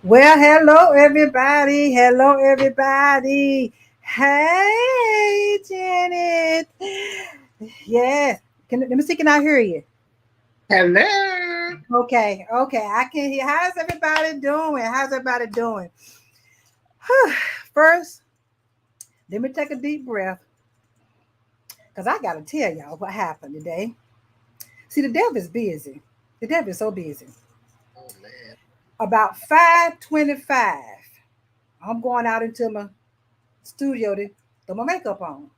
Well, hello everybody. Hello everybody. Hey, Janet. Yes. Let me see. Can I hear you? Hello. Okay. I can hear. How's everybody doing? First, let me take a deep breath because I got to tell y'all what happened today. See, the devil is busy. The devil is so busy. Oh man. About 5:25, I'm going out into my studio to throw my makeup on.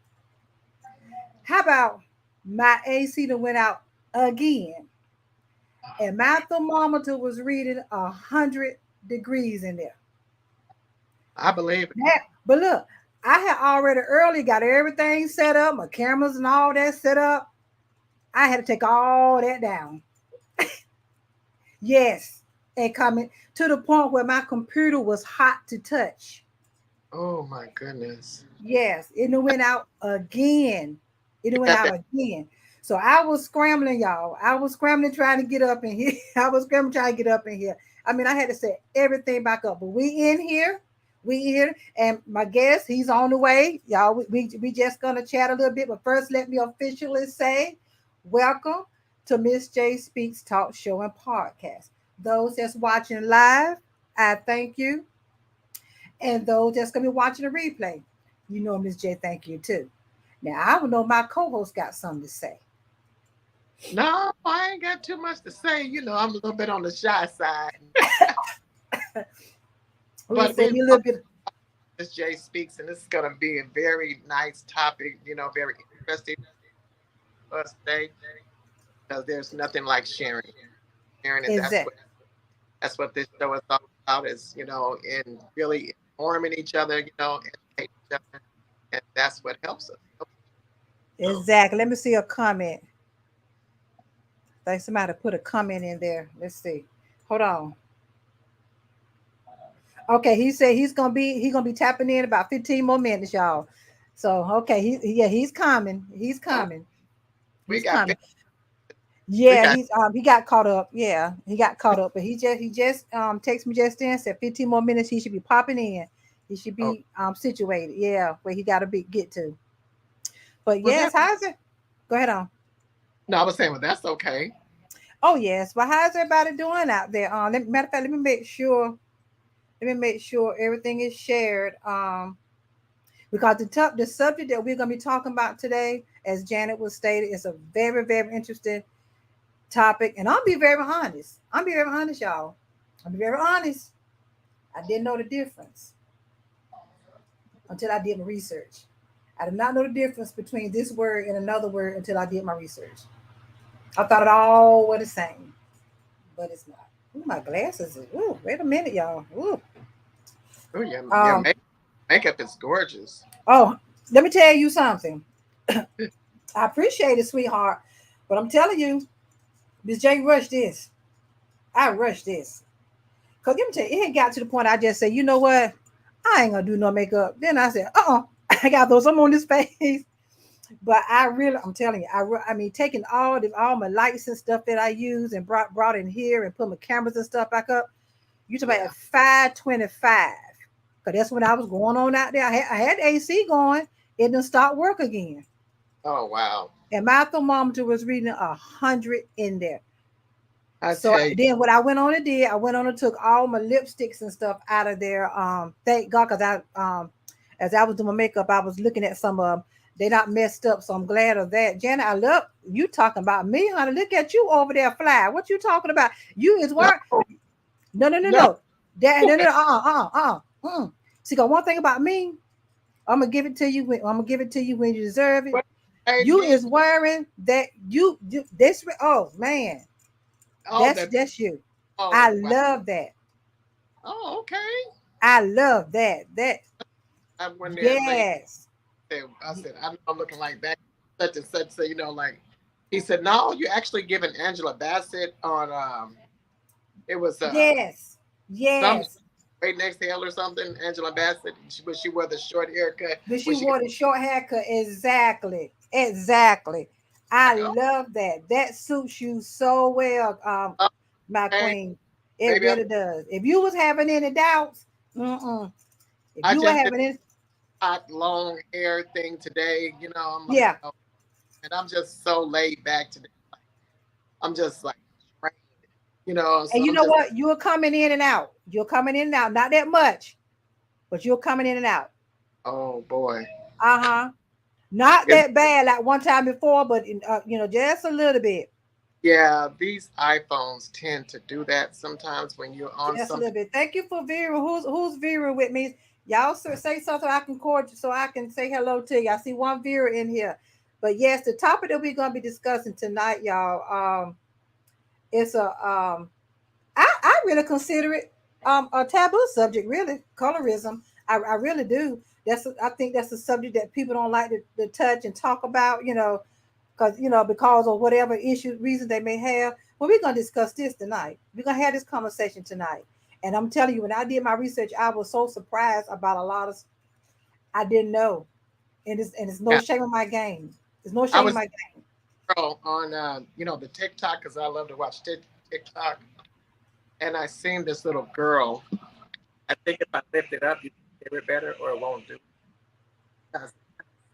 How about my AC that went out again? And my thermometer was reading 100 degrees in there. I believe it. But look, I had already early got everything set up, my cameras and all that set up. I had to take all that down. Yes, and coming to the point where my computer was hot to touch. Oh my goodness. Yes, it done went out again. It done It went got out that. again. So I was scrambling, y'all. I was scrambling trying to get up in here. I was scrambling trying to get up in here. I mean, I had to set everything back up. But we in here. We here. And my guest, he's on the way. Y'all, we just gonna chat a little bit. But first, let me officially say welcome to Miss J Speaks Talk Show and Podcast. Those that's watching live, I thank you. And those that's gonna be watching the replay, you know, Miss J, thank you too. Now I would know my co-host got something to say. No, I ain't got too much to say. I'm a little bit on the shy side. We But say we me a love little bit. this Jay Speaks, and this is going to be a very nice topic, very interesting for us today because there's nothing like sharing. Sharing, and Is that that's what this show is all about is, in really informing each other, educating each other. And that's what helps us. So, exactly? Let me see a comment. I think somebody put a comment in there. Let's see. Hold on. Okay, he said he's gonna be tapping in about 15 more minutes, y'all. So okay, yeah, he's coming. He's oh, coming. we He's got, coming. we Yeah, got, he got caught up. Yeah, he got caught up. But he just texted me just then, said 15 more minutes he should be popping in. He should oh, be situated. Yeah, where he gotta be get to. But well, yes, how's it? Go ahead on. no, I was saying, well, that's okay. Oh yes. Well, how's everybody doing out there? Matter of fact, let me make sure everything is shared. Because the subject that we're gonna be talking about today, as Janet was stated, is a very, very interesting topic. And I'll be very honest. I'll be very honest, y'all. I'll be very honest. I didn't know the difference until I did my research. I did not know the difference between this word and another word until I did my research. I thought it all were the same, but it's not. Ooh, my glasses. Ooh, wait a minute, y'all. Ooh. Oh, your Um. makeup is gorgeous. Oh, let me tell you something. I appreciate it, sweetheart, but I'm telling you, Miss J rushed this. I rushed this. Cause let me tell you, it had got to the point I just said, you know what? I ain't gonna do no makeup. Then I said, I got those some on this face. But I'm telling you, I mean, taking all my lights and stuff that I use and brought in here and put my cameras and stuff back up. You talk about Yeah. at 5:25, because that's when I was going on out there. I had the AC going. It didn't start work again, Oh, wow. and my thermometer was reading 100 in there. I So tell you, then what I went on and did, I went on and took all my lipsticks and stuff out of there. Thank God, because as I was doing my makeup, I was looking at some of them. They not messed up, so I'm glad of that. Janet, I love you talking about me, honey. Look at you over there, fly. What you talking about? You is no, work. No, no, no, no. no. That no, no, See, got one thing about me. I'm gonna give it to you. I'm gonna give it to you when you deserve it. What made You me? is wearing that. You this. Oh man, Oh, that's you. I oh, wow. love that. Oh, okay. I love that. That I went there late. yes, I said, I know I'm looking like that, such and such. So, he said, no, you actually giving Angela Bassett on, it was yes, some yes. right next to hell or something. Angela Bassett, when she wore the short haircut, But she when she got wore the short haircut. Exactly, exactly. I like, oh, love that. That suits you so well, my okay, queen. It maybe really does. If you was having any doubts, mm-mm. If I you were just did having any, a hot long hair thing today. I'm like, yeah. oh, and I'm just so laid back today. Like, I'm just like trained, And so you I'm know just, what? You're coming in and out. You're coming in and out. Not that much, but you're coming in and out. oh boy. Uh-huh. Not It's that bad like one time before, but just a little bit. Yeah, these iPhones tend to do that sometimes when you're on Just a something. little bit. Thank you for Vera. Who's Vera with me? Y'all say something I can cord so I can say hello to you. I see one Vera in here. But yes, the topic that we're gonna be discussing tonight, y'all, it's I really consider it a taboo subject, really. Colorism. I really do. I think that's a subject that people don't like to touch and talk about, because of whatever issue reason they may have. Well, we're gonna discuss this tonight. We're gonna have this conversation tonight. And I'm telling you, when I did my research, I was so surprised about a lot of I didn't know. And it's no Yeah. shame in my game. There's no I shame in was my game. on the TikTok because I love to watch TikTok, and I seen this little girl. I think if I lift it up, you can hear it better, or it won't do because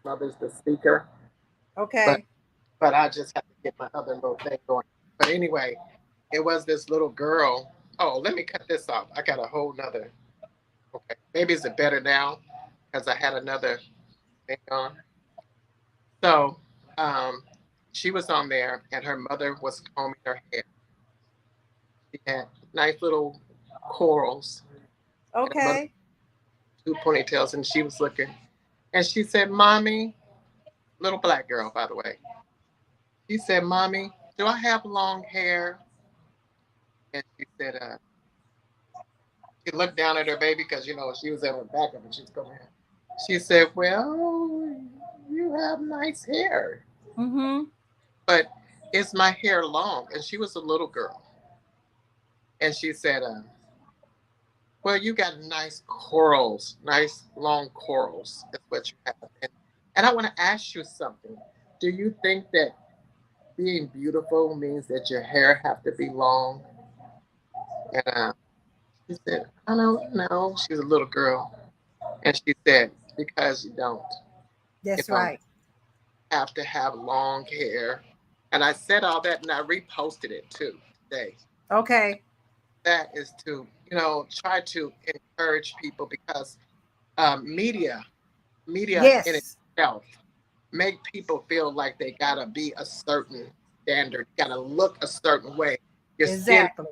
mother's the speaker. But Okay. but I just have to get my other little thing going. But anyway, it was this little girl. Oh, let me cut this off. I got a whole nother. Okay, maybe is it better now because I had another thing on. So, um, she was on there, and her mother was combing her hair. She had nice little corals, and her mother Okay. two ponytails, and she was looking, and she said, "Mommy," little black girl, by the way. She said, "Mommy, do I have long hair?" And she said, she looked down at her baby because she was at her backup and she's coming in. She said, "Well, you have nice hair, Mm-hmm. but is my hair long?" And she was a little girl, and she said, "Well, you got nice corals, nice long corals. That's what you have." And I want to ask you something. Do you think that being beautiful means that your hair have to be long? And she said, "I don't know." She's a little girl, and she said, "Because you don't. You That's don't right. have to have long hair." And I said all that, and I reposted it too today. Okay. That is to try to encourage people because media in Yes. itself make people feel like they gotta be a certain standard, gotta look a certain way. Your skin Exactly.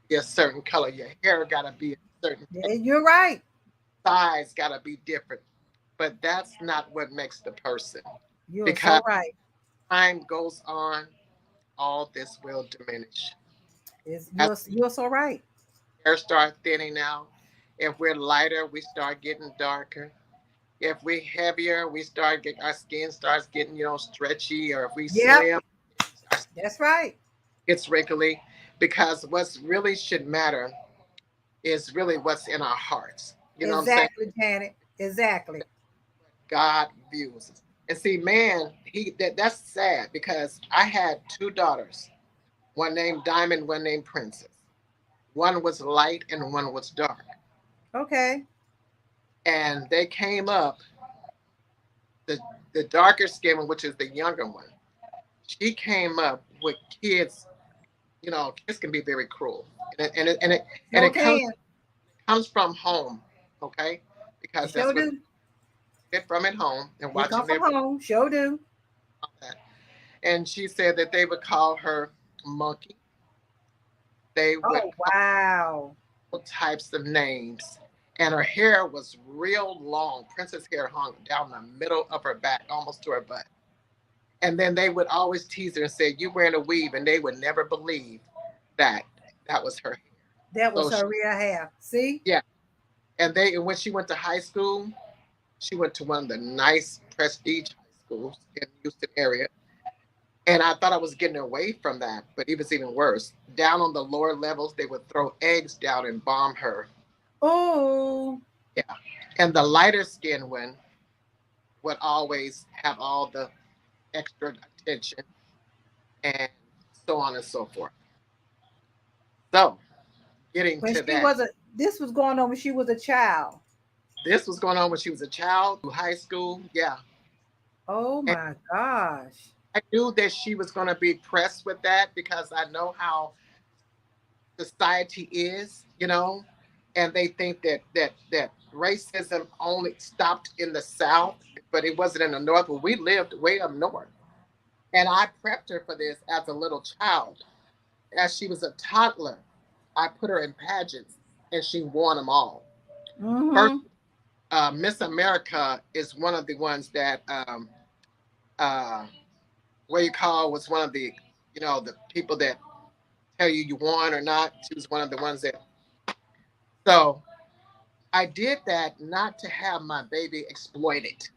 be a certain color, your hair gotta be a certain Yeah, you're right. size, gotta be different. But that's not what makes the person. You are Because so right. time goes on, all this will diminish. Is As you're so right. hair start thinning out, if we're lighter, we start getting darker. If we heavier, we start get our skin starts getting stretchy, or if we Yep. slim, our skin That's right. gets wrinkly. Because what's really should matter is really what's in our hearts. You know what I'm saying? Exactly, Janet. Exactly. God views us. And see, man, that's sad because I had two daughters, one named Diamond, one named Princess. One was light and one was dark. Okay. And they came up, the the darker skin one, which is the younger one, she came up with kids. Kids can be very cruel, and Sure it can. comes from home, okay? It Because sure that's what do. they get from at home and It come watching from their home. Sure do. that. And she said that they would call her monkey. They would Oh call wow. her all types of names. And her hair was real long. Princess hair hung down the middle of her back, almost to her butt. And then they would always tease her and say, "You wearing a weave," and they would never believe that that was her hair. That was So her real hair. See? yeah, and when she went to high school, she went to one of the nice prestige high schools in the Houston area. And I thought I was getting away from that, but it was even worse. Down on the lower levels, they would throw eggs down and bomb her. Oh. Yeah. And the lighter skinned one would always have all the extra attention and so on and so forth. So, getting When to she that, was a this was going on when she was a child. this was going on when she was a child, high school. Yeah. Oh And my gosh. I knew that she was going to be pressed with that because I know how society is, and they think that racism only stopped in the South, but it wasn't in the North. But we lived way up north, and I prepped her for this as a little child. As she was a toddler, I put her in pageants, and she won them all. First, Mm-hmm. Miss America is one of the ones that uh, what you call was one of the people that tell you won or not. She was one of the ones that. So I did that not to have my baby exploited.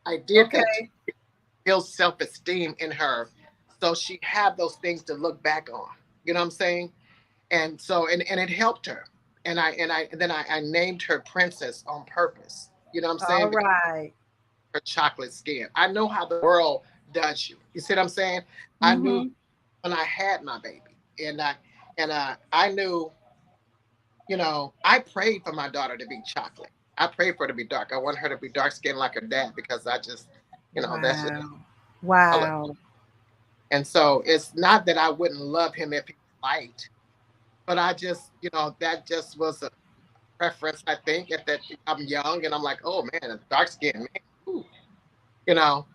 I did that to Okay. build self-esteem in her, so she had those things to look back on. You know what I'm saying? And it helped her. And then I named her Princess on purpose. You know what I'm All saying? Because right. her chocolate skin. I know how the world does you. You see what I'm saying? I knew Mm-hmm. when I had my baby, I knew, I prayed for my daughter to be chocolate. I prayed for her to be dark. I want her to be dark skinned like her dad because I just, that's just Wow. color. Wow. And so it's not that I wouldn't love him if he was light, but I just, that just was a preference. I think at that I'm young and I'm like, oh man, a dark skinned man, ooh, you know.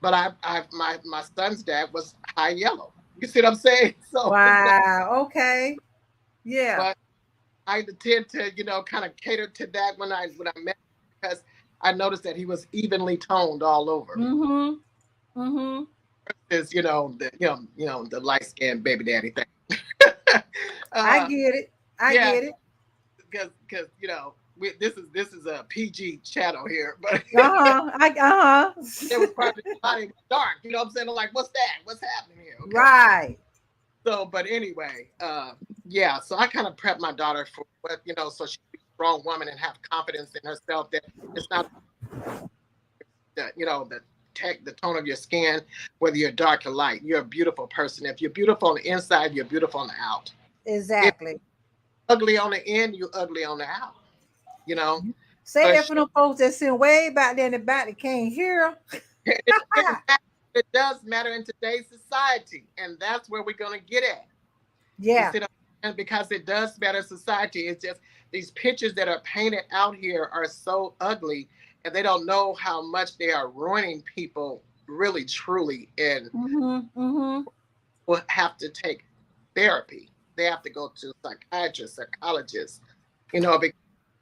But my son's dad was high yellow. You see what I'm saying? So it's not, Wow. Okay. Yeah. but I tend to, kind of cater to that when I met him because I noticed that he was evenly toned all over. Mm-hmm. Mm-hmm. Is the light skinned baby daddy thing. I uh, get it. I yeah, get it. because this is a PG channel here, but Uh-huh. there was probably a lot of dark. You know what I'm saying? I'm like, what's that? What's happening here? Okay. Right. So, but anyway, yeah. So I kind of prepped my daughter for what so she can be a strong woman and have confidence in herself. That it's not the tone of your skin, whether you're dark or light. You're a beautiful person. If you're beautiful on the inside, you're beautiful on the out. If Exactly. you're ugly on the in, you're ugly on the out. You know. Say But that for them folks that sitting way back there in the back that can't hear. it does matter in today's society, and that's where we're gonna get at. You Yeah. see, and because it does matter in society, it's just these pictures that are painted out here are so ugly, and they don't know how much they are ruining people really, truly, and Mm-hmm. Mm-hmm. will have to take therapy. They have to go to psychiatrists, psychologists. Because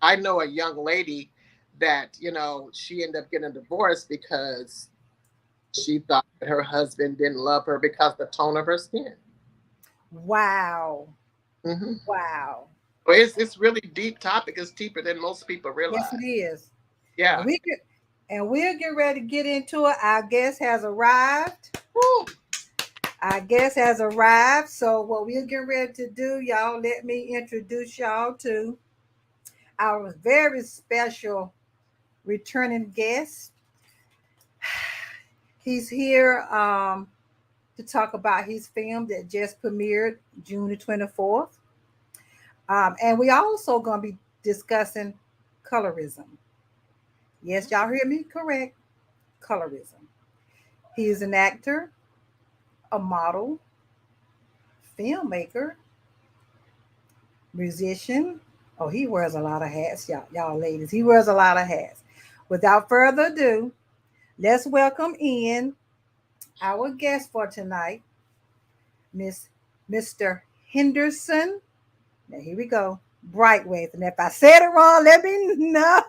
I know a young lady that she ended up getting divorced because she thought that her husband didn't love her because the tone of her skin. Wow. Hmm. Wow. Well, it's really deep topic. It's deeper than most people Yes, it realize. is. And Yeah. we could and we'll get ready to get into it. Our guest has arrived. Woo. Our guest has arrived. So what we'll get ready to do, y'all, let me introduce y'all to our very special returning guest. He's here to talk about his film that just premiered June the 24th. And we also going to be discussing colorism. Yes, y'all hear me correct. Colorism. He is an actor, a model, filmmaker, musician. Oh, he wears a lot of hats, y'all ladies. He wears a lot of hats. Without further ado, let's welcome in our guest for tonight, Miss Mr. Henderson. Now here we go. Brathwaite. And if I said it wrong, let me know.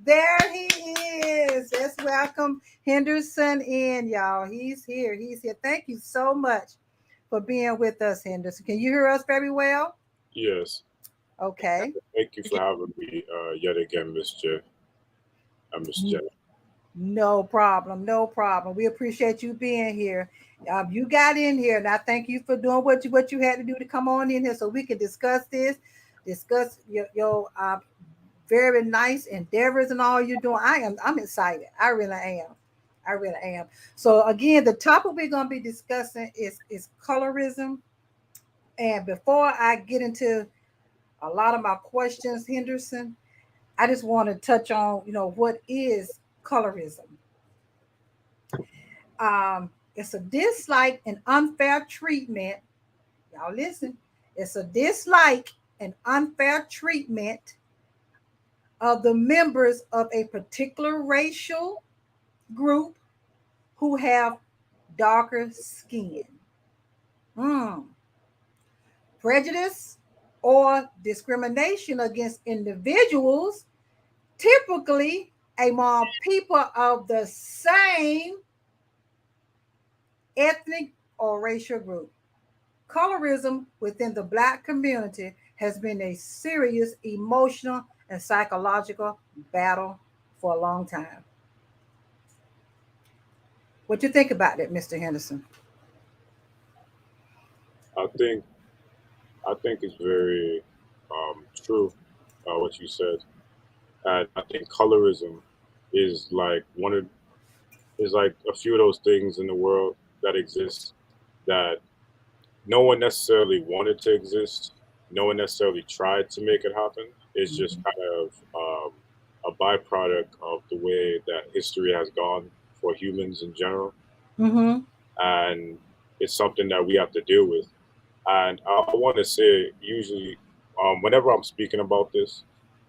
There he is. Let's welcome Henderson in, y'all. He's here. He's here. Thank you so much for being with us, Henderson. Can you hear us very well? Yes. Okay. Thank you for having me yet again, Miss J. Miss J. No problem. No problem. We appreciate you being here. You got in here, and I thank you for doing what you had to do to come on in here so we can discuss this, discuss your very nice endeavors and all you're doing. I'm excited. I really am. I really am. So again, the topic we're going to be discussing is colorism. And before I get into a lot of my questions, Henderson, I just want to touch on what is colorism. It's a dislike and unfair treatment. Y'all listen. It's a dislike and unfair treatment of the members of a particular racial group who have darker skin. Mm. Prejudice or discrimination against individuals, typically among people of the same ethnic or racial group. Colorism within the Black community has been a serious emotional and psychological battle for a long time. What you think about that, Mr. Henderson? I think I think it's very true what you said. And I think colorism is like one of is like a few of those things in the world that exist that no one necessarily wanted to exist. No one necessarily tried to make it happen. It's just Mhm. kind of a byproduct of the way that history has gone for humans in general, Mhm. and it's something that we have to deal with. And I want to say, usually, whenever I'm speaking about this,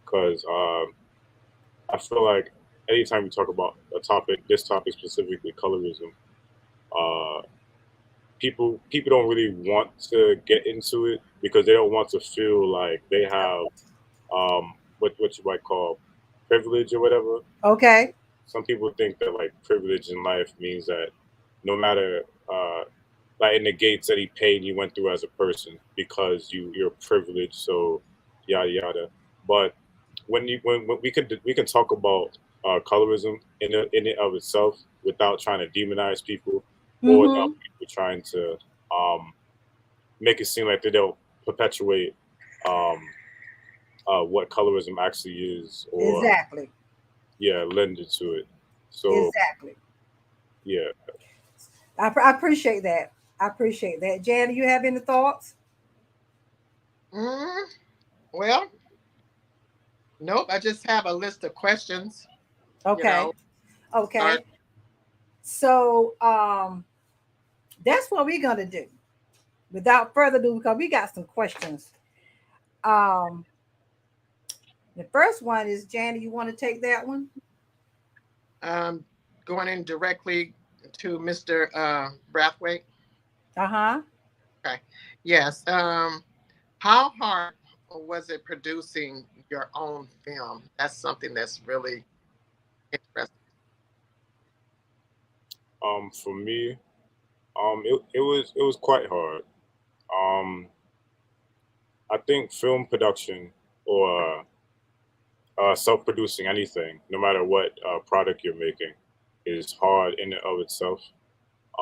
because I feel like anytime you talk about a topic, this topic specifically, colorism, uh, people don't really want to get into it because they don't want to feel like they have what you might call privilege or whatever. Okay. Some people think that like privilege in life means that no matter like it negates any pain you went through as a person because you're privileged, so yada yada. But when we can talk about colorism in it of itself without trying to demonize people or without Mhm. people trying to um, make it seem like they don't perpetuate um, what colorism actually is or Exactly. yeah lend it to it. So Exactly. yeah. I appreciate that. I appreciate that. Jan, do you have any thoughts? Mm, well, nope. I just have a list of questions. You Okay. know, start. Okay. So that's what we're gonna do. Without further ado, because we got some questions. Um, the first one is Janet. You want to take that one? Um, going in directly to Mr. Brathwaite. Uh-huh. Okay. Yes. How hard was it producing your own film? That's something that's really interesting. For me, it was quite hard. Um, I think film production or self-producing anything, no matter what product you're making, is hard in and of itself.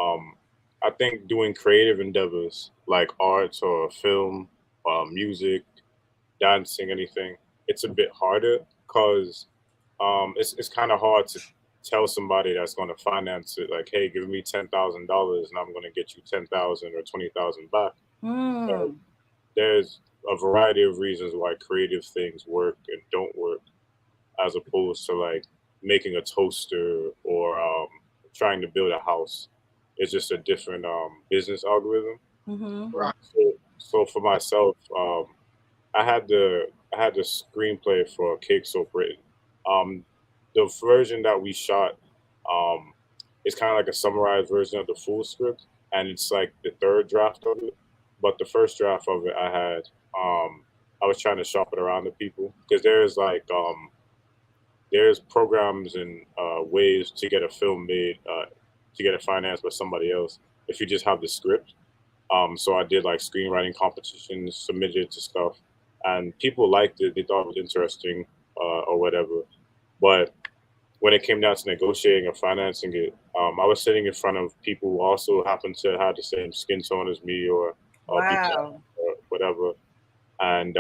Um, I think doing creative endeavors like arts or film, music, dancing, anything, it's a bit harder because it's kind of hard to tell somebody that's going to finance it, like, hey, give me $10,000 and I'm going to get you 10,000 or 20,000 back. Hmm. There's a variety of reasons why creative things work and don't work, as opposed to like making a toaster or trying to build a house. It's just a different business algorithm. Mm-hmm. Right. So for myself, I had the screenplay for Cake Soap written. Um, the version that we shot um, is kind of like a summarized version of the full script, and it's like the third draft of it. But the first draft of it, I was trying to shop it around to people because there's programs and ways to get a film made, to get it financed by somebody else if you just have the script. So I did like screenwriting competitions, submitted it to stuff, and people liked it. They thought it was interesting or whatever. But when it came down to negotiating or financing it, I was sitting in front of people who also happened to have the same skin tone as me or be black Wow. or whatever, and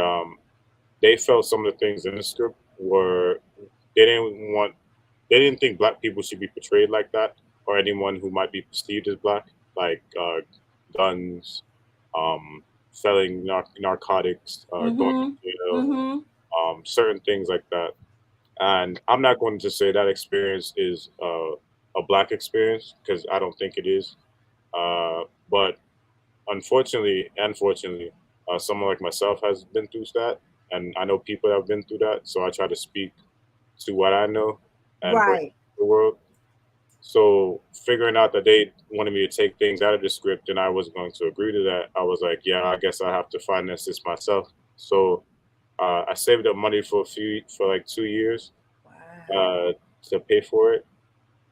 they felt some of the things in the script were they didn't want they didn't think black people should be portrayed like that or anyone who might be perceived as black, like guns, um, selling narcotics, going Mm-hmm. to jail, Mm-hmm. certain things like that. And I'm not going to say that experience is a black experience because I don't think it is. But unfortunately, someone like myself has been through that, and I know people that have been through that. So I try to speak to what I know and bring it Right. to the world. So figuring out that they wanted me to take things out of the script and I wasn't going to agree to that, I was like, yeah, I guess I have to finance this myself. So I saved up money for like 2 years Wow. uh, to pay for it.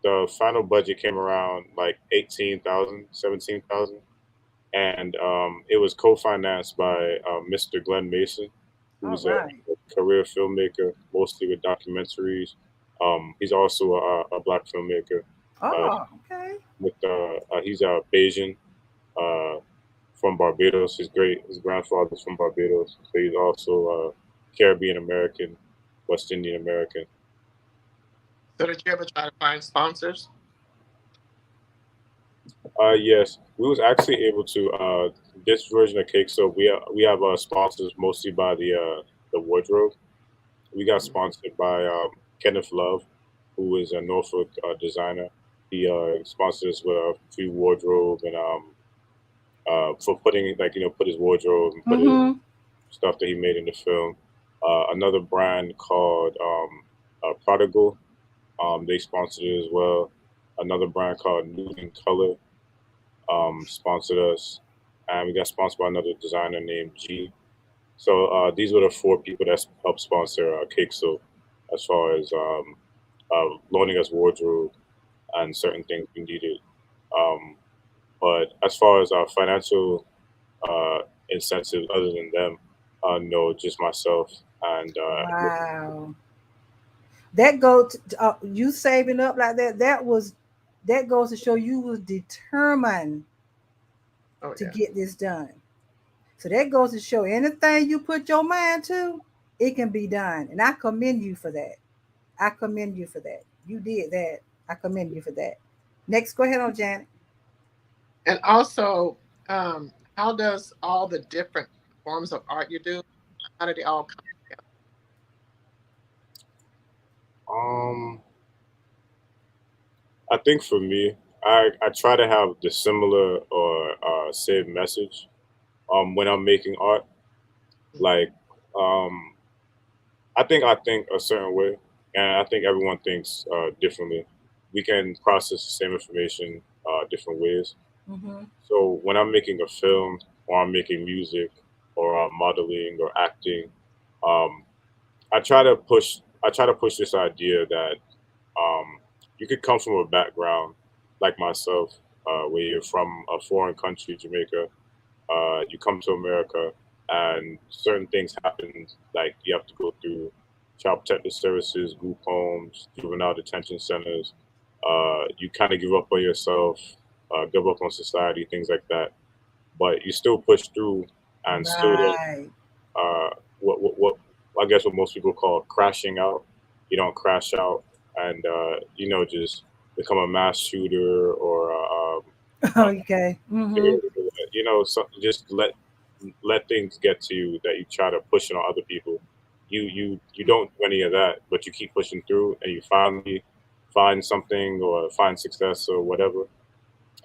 The final budget came around like 18,000, 17,000, and it was co-financed by Mr. Glenn Mason, All who's right. a career filmmaker, mostly with documentaries. He's also a black filmmaker. Uh, Oh, okay. he's a Bayesian uh, from Barbados. His grandfather's from Barbados, so he's also Caribbean American. West Indian American. So did you ever try to find sponsors? Yes, we was actually able to. This version of Cake Soap, we have sponsors mostly by the wardrobe. We got sponsored by Kenneth Love, who is a Norfolk designer. He sponsored us with a free wardrobe and for putting put his wardrobe and put his Mm-hmm. stuff that he made in the film. Another brand called Prodigal, they sponsored it as well. Another brand called Nude in Color sponsored us, and we got sponsored by another designer named G. So these were the four people that helped sponsor Cake Soap, as far as loaning us wardrobe and certain things we needed. Um, but as far as our financial incentives, other than them, no, just myself and Wow. That goes to, you saving up like that. That goes to show you was determined Oh to yeah. get this done. So that goes to show anything you put your mind to, it can be done. And I commend you for that. I commend you for that. You did that. I commend you for that. Next, go ahead on Janet. And also, how does all the different forms of art you do, how do they all come together? um, I think for me, I try to have the similar or same message when I'm making art. Like um, I think a certain way, and I think everyone thinks differently. We can process the same information different ways. Mm-hmm. So when I'm making a film or I'm making music or modeling or acting, um, I try to push this idea that you could come from a background like myself, where you're from a foreign country, Jamaica. You come to America, and certain things happen. Like you have to go through child protective services, group homes, juvenile detention centers. You kind of give up on yourself, give up on society, things like that. But you still push through, and still don't. Right. What I guess what most people call crashing out. You don't crash out, and just become a mass shooter or uh, Okay. Mm-hmm. just let things get to you that you try to push it on other people. You don't do any of that, but you keep pushing through, and you finally find something or find success or whatever.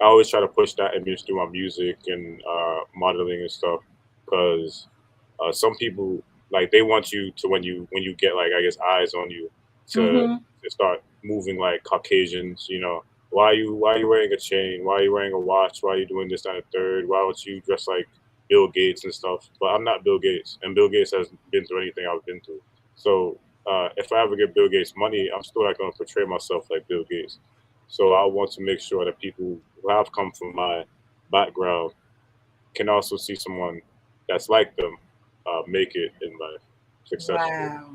I always try to push that image through my music and modeling and stuff, because some people like they want you to when you get like I guess eyes on you Mm-hmm. to start moving like Caucasians. Why are you wearing a chain? Why are you wearing a watch? Why are you doing this and a third? Why don't you dress like Bill Gates and stuff? But I'm not Bill Gates, and Bill Gates has been through anything I've been through. So if I ever get Bill Gates money, I'm still not going to portray myself like Bill Gates. So I want to make sure that people who have come from my background can also see someone that's like them make it in life successfully. Wow.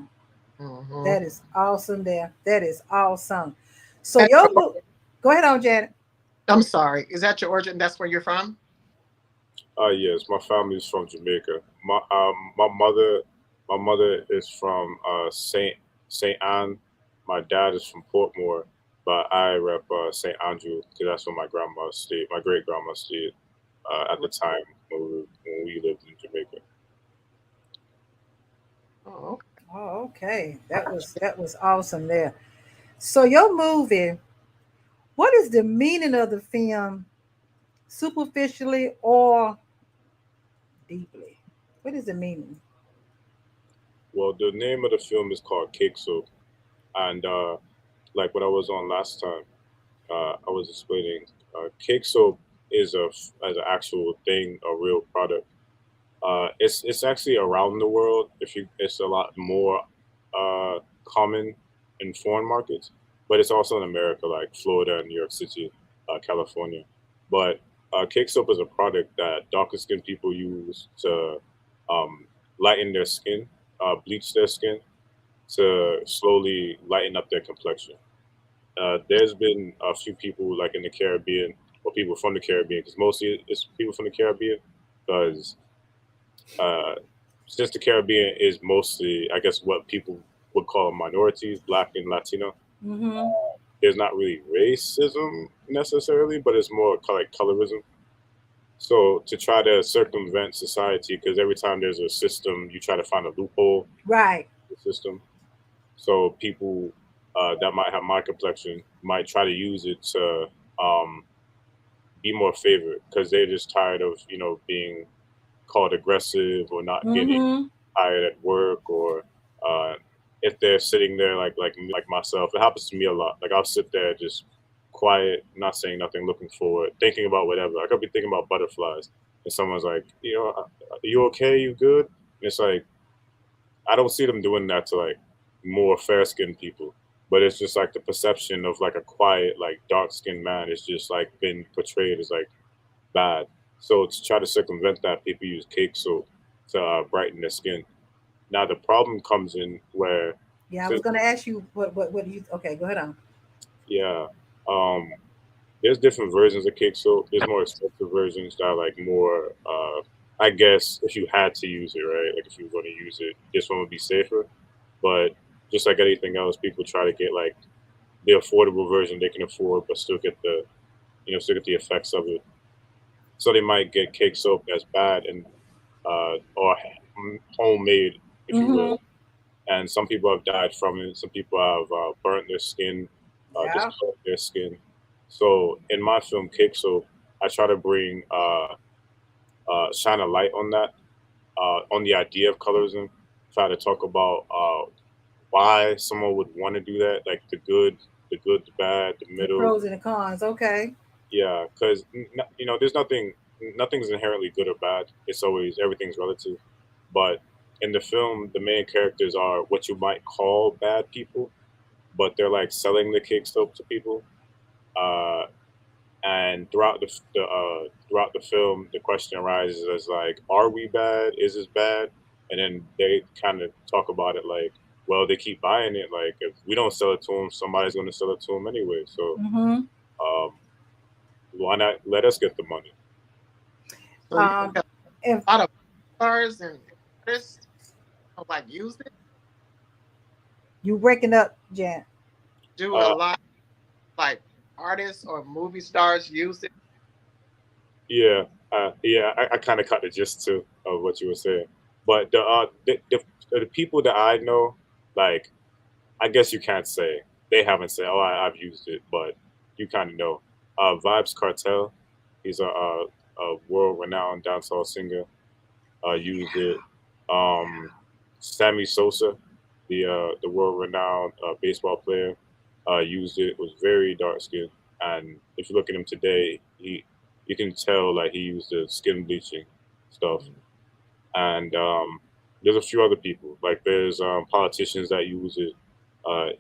Hmm. That is awesome there. That is awesome. So And your book, go ahead on Janet. I'm sorry, is that your origin? That's where you're from? Yes, my family is from Jamaica. My mother is from Saint Anne. My dad is from Portmore, but I rep Saint Andrew because that's where my grandma stayed. My great grandma stayed at the time when we lived in Jamaica. Oh, okay. Oh, okay. That was awesome there. So your movie, what is the meaning of the film superficially or deeply? What is the meaning? Well, the name of the film is called Cake Soap, and like what I was on last time, I was explaining, Cake Soap is as an actual thing, a real product. It's actually around the world. It's a lot more common in foreign markets, but it's also in America, like Florida, New York City, California. But cake soap is a product that darker skinned people use to um, lighten their skin, bleach their skin to slowly lighten up their complexion. There's been a few people like in the Caribbean or people from the Caribbean, because mostly it's people from the Caribbean, because uh, since the Caribbean is mostly, I guess, what people would call minorities, Black and Latino. Mm-hmm. There's not really racism necessarily, but it's more like colorism. So to try to circumvent society, because every time there's a system, you try to find a loophole Right. in the system. So people that might have my complexion might try to use it to um, be more favored because they're just tired of being called aggressive or not getting Mm-hmm. hired at work or uh, if they're sitting there like myself. It happens to me a lot. Like I'll sit there just quiet, not saying nothing, looking forward, thinking about whatever. I could be thinking about butterflies, and someone's like, are you okay? You good? And it's like I don't see them doing that to like more fair skinned people. But it's just like the perception of like a quiet, like dark skinned man is just like been portrayed as like bad. So to try to circumvent that, people use cake soap to brighten their skin. Now the problem comes in where, Yeah, I was since gonna ask you what do you okay, go ahead on. yeah, um, there's different versions of cake soap. There's more expensive versions that are like more. I guess if you had to use it, right? Like if you were going to use it, this one would be safer. But just like anything else, people try to get like the affordable version they can afford, but still get the still get the effects of it. So they might get cake soap that's bad and or homemade, if you will. Mm-hmm. And some people have died from it. Some people have burnt their skin, Yeah. discolored their skin. So in my film Cake Soap, I try to bring shine a light on that, on the idea of colorism. Try to talk about why someone would want to do that, like the good, the bad, the The middle. pros and the cons. Okay. Yeah, because there's nothing's inherently good or bad. It's always everything's relative. But in the film, the main characters are what you might call bad people, but they're like selling the cake soap to people. Uh, and throughout the film, the question arises as like, are we bad? Is this bad? And then they kind of talk about it like, well, they keep buying it. Like if we don't sell it to them, somebody's going to sell it to them anyway. So Mm-hmm. um, why not let us get the money? So you Um, got if a lot of stars and artists like use it. you breaking up, Jan. Do a Uh, lot like artists or movie stars use it? yeah, I kind of caught the gist too of what you were saying. But the people that I know, like I guess you can't say they haven't said, "Oh, I've used it," but you kind of know. Vibes Cartel, he's a world-renowned dancehall singer. Used it. Um, Sammy Sosa, the world-renowned baseball player, used it. Was very dark-skinned, and if you look at him today, you can tell like he used the skin bleaching stuff. And there's a few other people. Like there's politicians that use it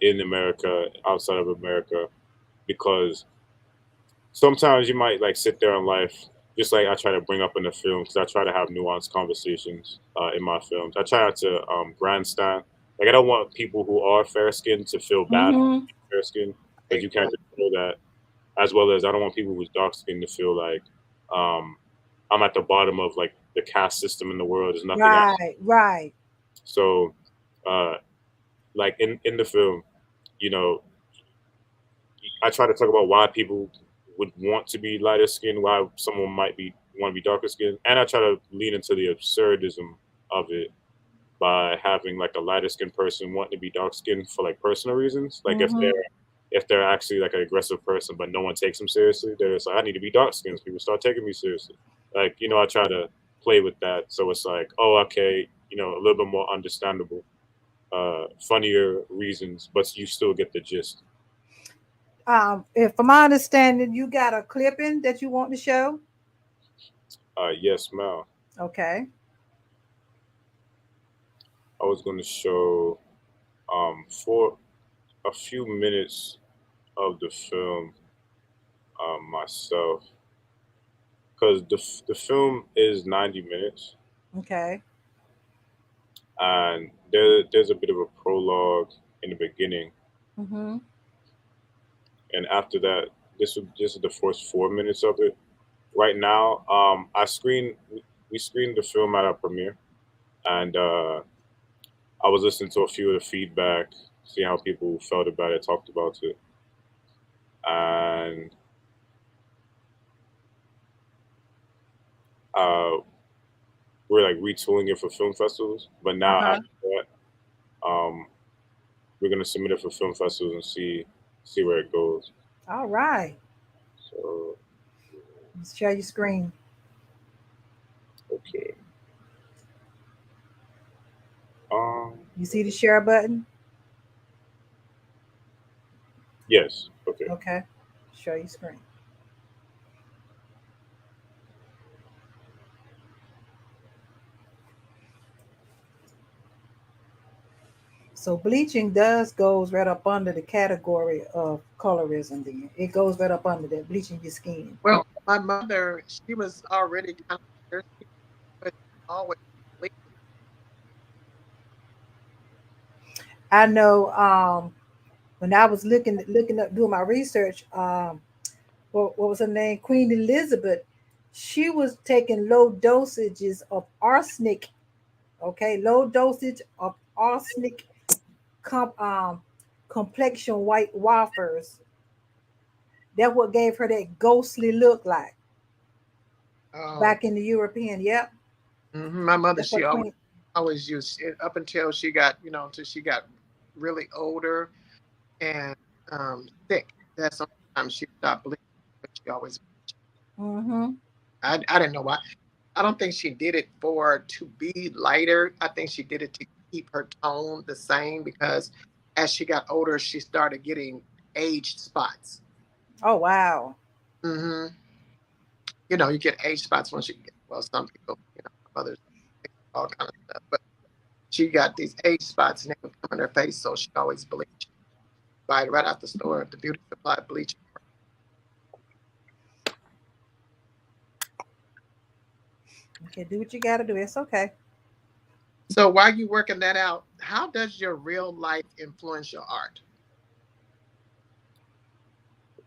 in America, outside of America, because sometimes you might like sit there in life, just like I try to bring up in the film, because I try to have nuanced conversations in my films. I try not to grandstand. Like I don't want people who are fair skinned to feel bad about Mm-hmm. being fair skinned, because you can't Exactly. just feel that. As well as I don't want people who's dark skinned to feel like um, I'm at the bottom of like the caste system in the world. There's nothing I. Right. Right. So, uh, like in the film, you know, I try to talk about why people would want to be lighter skinned, why someone might be want to be darker skinned, and I try to lean into the absurdism of it by having like a lighter skinned person wanting to be dark skinned for like personal reasons. Like Mm-hmm. if they're actually like an aggressive person, but no one takes them seriously, they're just like, I need to be dark skinned. So people start taking me seriously. Like I try to play with that, so it's like, oh, okay, a little bit more understandable, funnier reasons, but you still get the gist. If from my understanding, you got a clipping that you want to show. Yes, Mel. Okay. I was going to show for a few minutes of the film myself because the film is 90 minutes Okay. and there's a bit of a prologue in the beginning, Mm-hmm. and after that, this is the first 4 minutes of it. Right now, we screened the film at our premiere, and I was listening to a few of the feedback, seeing how people felt about it, talked about it, and uh, we're like retooling it for film festivals. But now Uh-huh. after that, we're gonna submit it for film festivals and see where it goes. All right. So Let's share your screen. okay, um, You see the share button? yes, okay. Okay. Share your screen. So bleaching does goes right up under the category of colorism. Then it goes right up under that, bleaching your skin. Well, my mother, she was already kind of thirsty, but always bleeding. I know when I was looking up doing my research, what was her name? Queen Elizabeth. She was taking low dosages of arsenic. Okay, low dosage of arsenic com, um, complexion white wafers. That's what gave her that ghostly look like Oh, back in the European. Yep, my mother, that's she what always Queen. always used it up until she got, until she got really older and sick. That's the only time she stopped bleeding. But she always, Mm-hmm. I didn't know why. I don't think she did it for to be lighter. I think she did it to keep her tone the same because as she got older, she started getting aged spots. Oh wow. hmm you get age spots once you get, well, some people, others, all kind of stuff. But she got these age spots and they would come on her face, so she always bleached. Buy it right out the store, the beauty supply bleach. Okay, do what you got to do. It's okay. So while you working that out, how does your real life influence your art?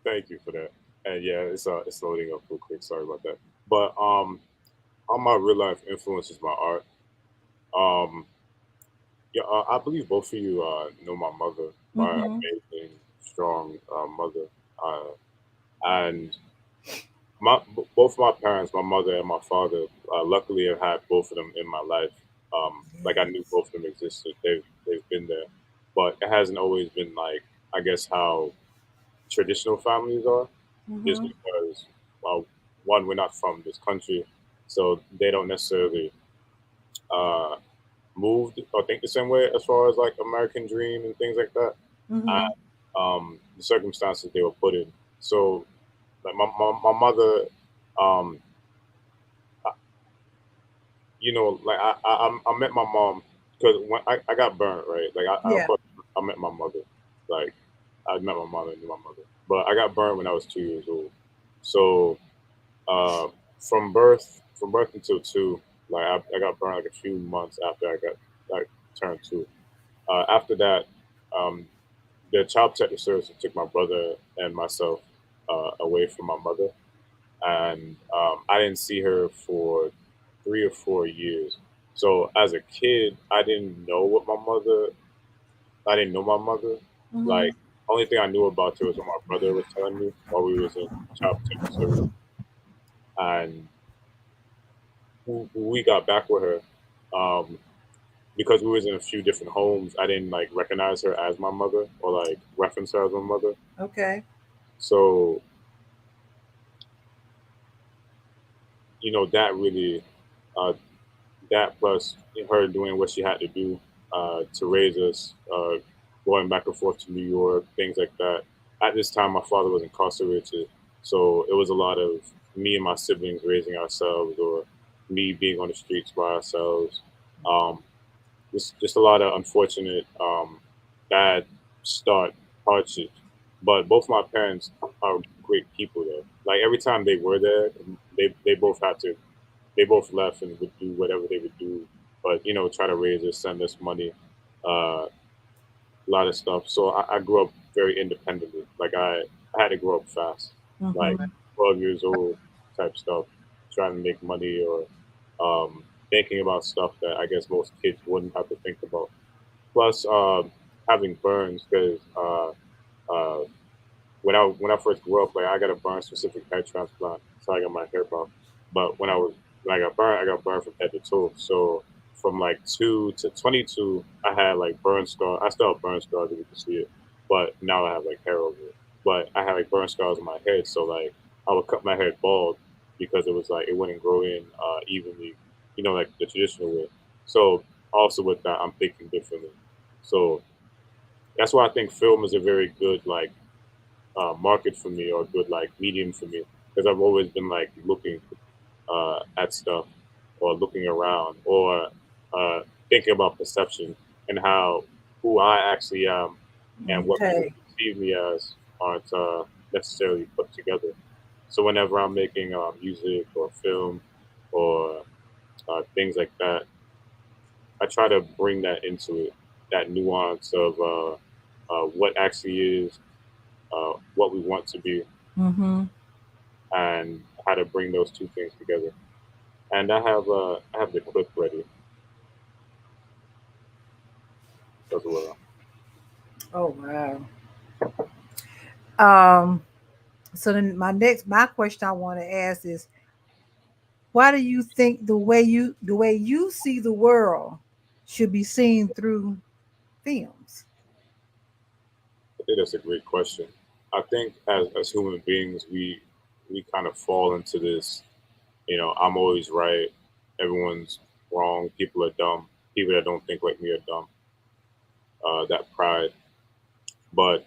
Thank you for that. And yeah, it's loading up real quick. Sorry about that. But how my real life influences my art. Um, yeah, I believe both of you know my mother, my Mm-hmm. amazing, strong mother, and both my parents, my mother and my father. Luckily, I've had both of them in my life. Like I knew both of them existed. They've been there, but it hasn't always been like I guess how traditional families are. Just Mm-hmm. because, well, one, we're not from this country, so they don't necessarily uh, move or think the same way as far as like American Dream and things like that. Mm-hmm. And the circumstances they were put in. So, like my mother, um, like I met my mom because when I got burnt, right? Like of Yeah. course I met my mother. Like I met my mother and knew my mother, but I got burned when I was 2 years old. So uh, from birth until two, like I got burned like a few months after I got like turned two. After that, um, the child protective services took my brother and myself away from my mother, and I didn't see her for 3 or 4 years. So as a kid, I didn't know my mother. Mm-hmm. Like only thing I knew about her was what my brother was telling me while we was in child protective service, and we got back with her. Because we was in a few different homes, I didn't like recognize her as my mother or like reference her as my mother. Okay. So that really, uh, that plus her doing what she had to do to raise us, going back and forth to New York, things like that. At this time, my father was incarcerated, so it was a lot of me and my siblings raising ourselves, or me being on the streets by ourselves. Um, just a lot of unfortunate, bad start hardships. But both my parents are great people though. Like every time they were there, they both had to they both left and would do whatever they would do, but try to raise us, send us money, a lot of stuff. So I grew up very independently. Like I had to grow up fast, like Mm-hmm. 12 years old type stuff, trying to make money or thinking about stuff that I guess most kids wouldn't have to think about. plus having burns because uh, when I first grew up, like I got a burn specific hair transplant, so I got my hair buff. But when I got burned from head to toe. So from like 2 to 22, I had like burn scars. I still have burn scars if you can see it, but now I have like hair over it. But I had like burn scars on my head, so like I would cut my head bald because it was like it wouldn't grow in evenly, like the traditional way. So also with that, I'm thinking differently. So that's why I think film is a very good like market for me or good like medium for me because I've always been like looking at stuff or looking around or uh, thinking about perception and how who I actually am and what people Okay. perceive me as aren't necessarily put together. So whenever I'm making music or film or things like that, I try to bring that into it, that nuance of what actually is what we want to be Mm-hmm. and how to bring those two things together. And I have the clip ready as well. Oh wow. Um. So then my question I want to ask is, why do you think the way you see the world should be seen through films? I think that's a great question. I think as human beings, we kind of fall into this. I'm always right. Everyone's wrong. People are dumb. People that don't think like me are dumb. That pride. But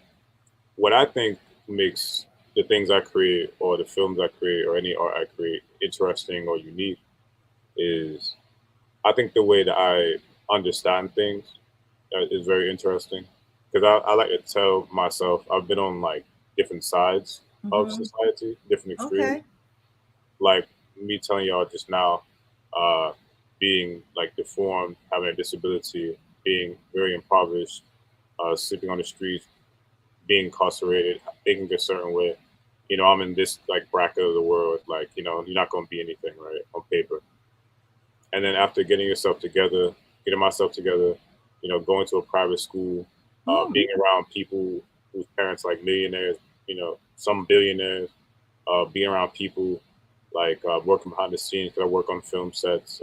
what I think makes the things I create or the films I create or any art I create interesting or unique is I think the way that I understand things is very interesting because I like to tell myself I've been on like different sides of Mm-hmm. society, different extremes. Okay. Like me telling y'all just now, uh, being like deformed, having a disability, being very impoverished, sleeping on the streets, being incarcerated, thinking a certain way. I'm in this like bracket of the world. Like, you're not gonna be anything right on paper. And then after getting yourself together, getting myself together, going to a private school, Mm. being around people whose parents like millionaires, some billionaires, being around people like working behind the scenes. 'Cause I work on film sets,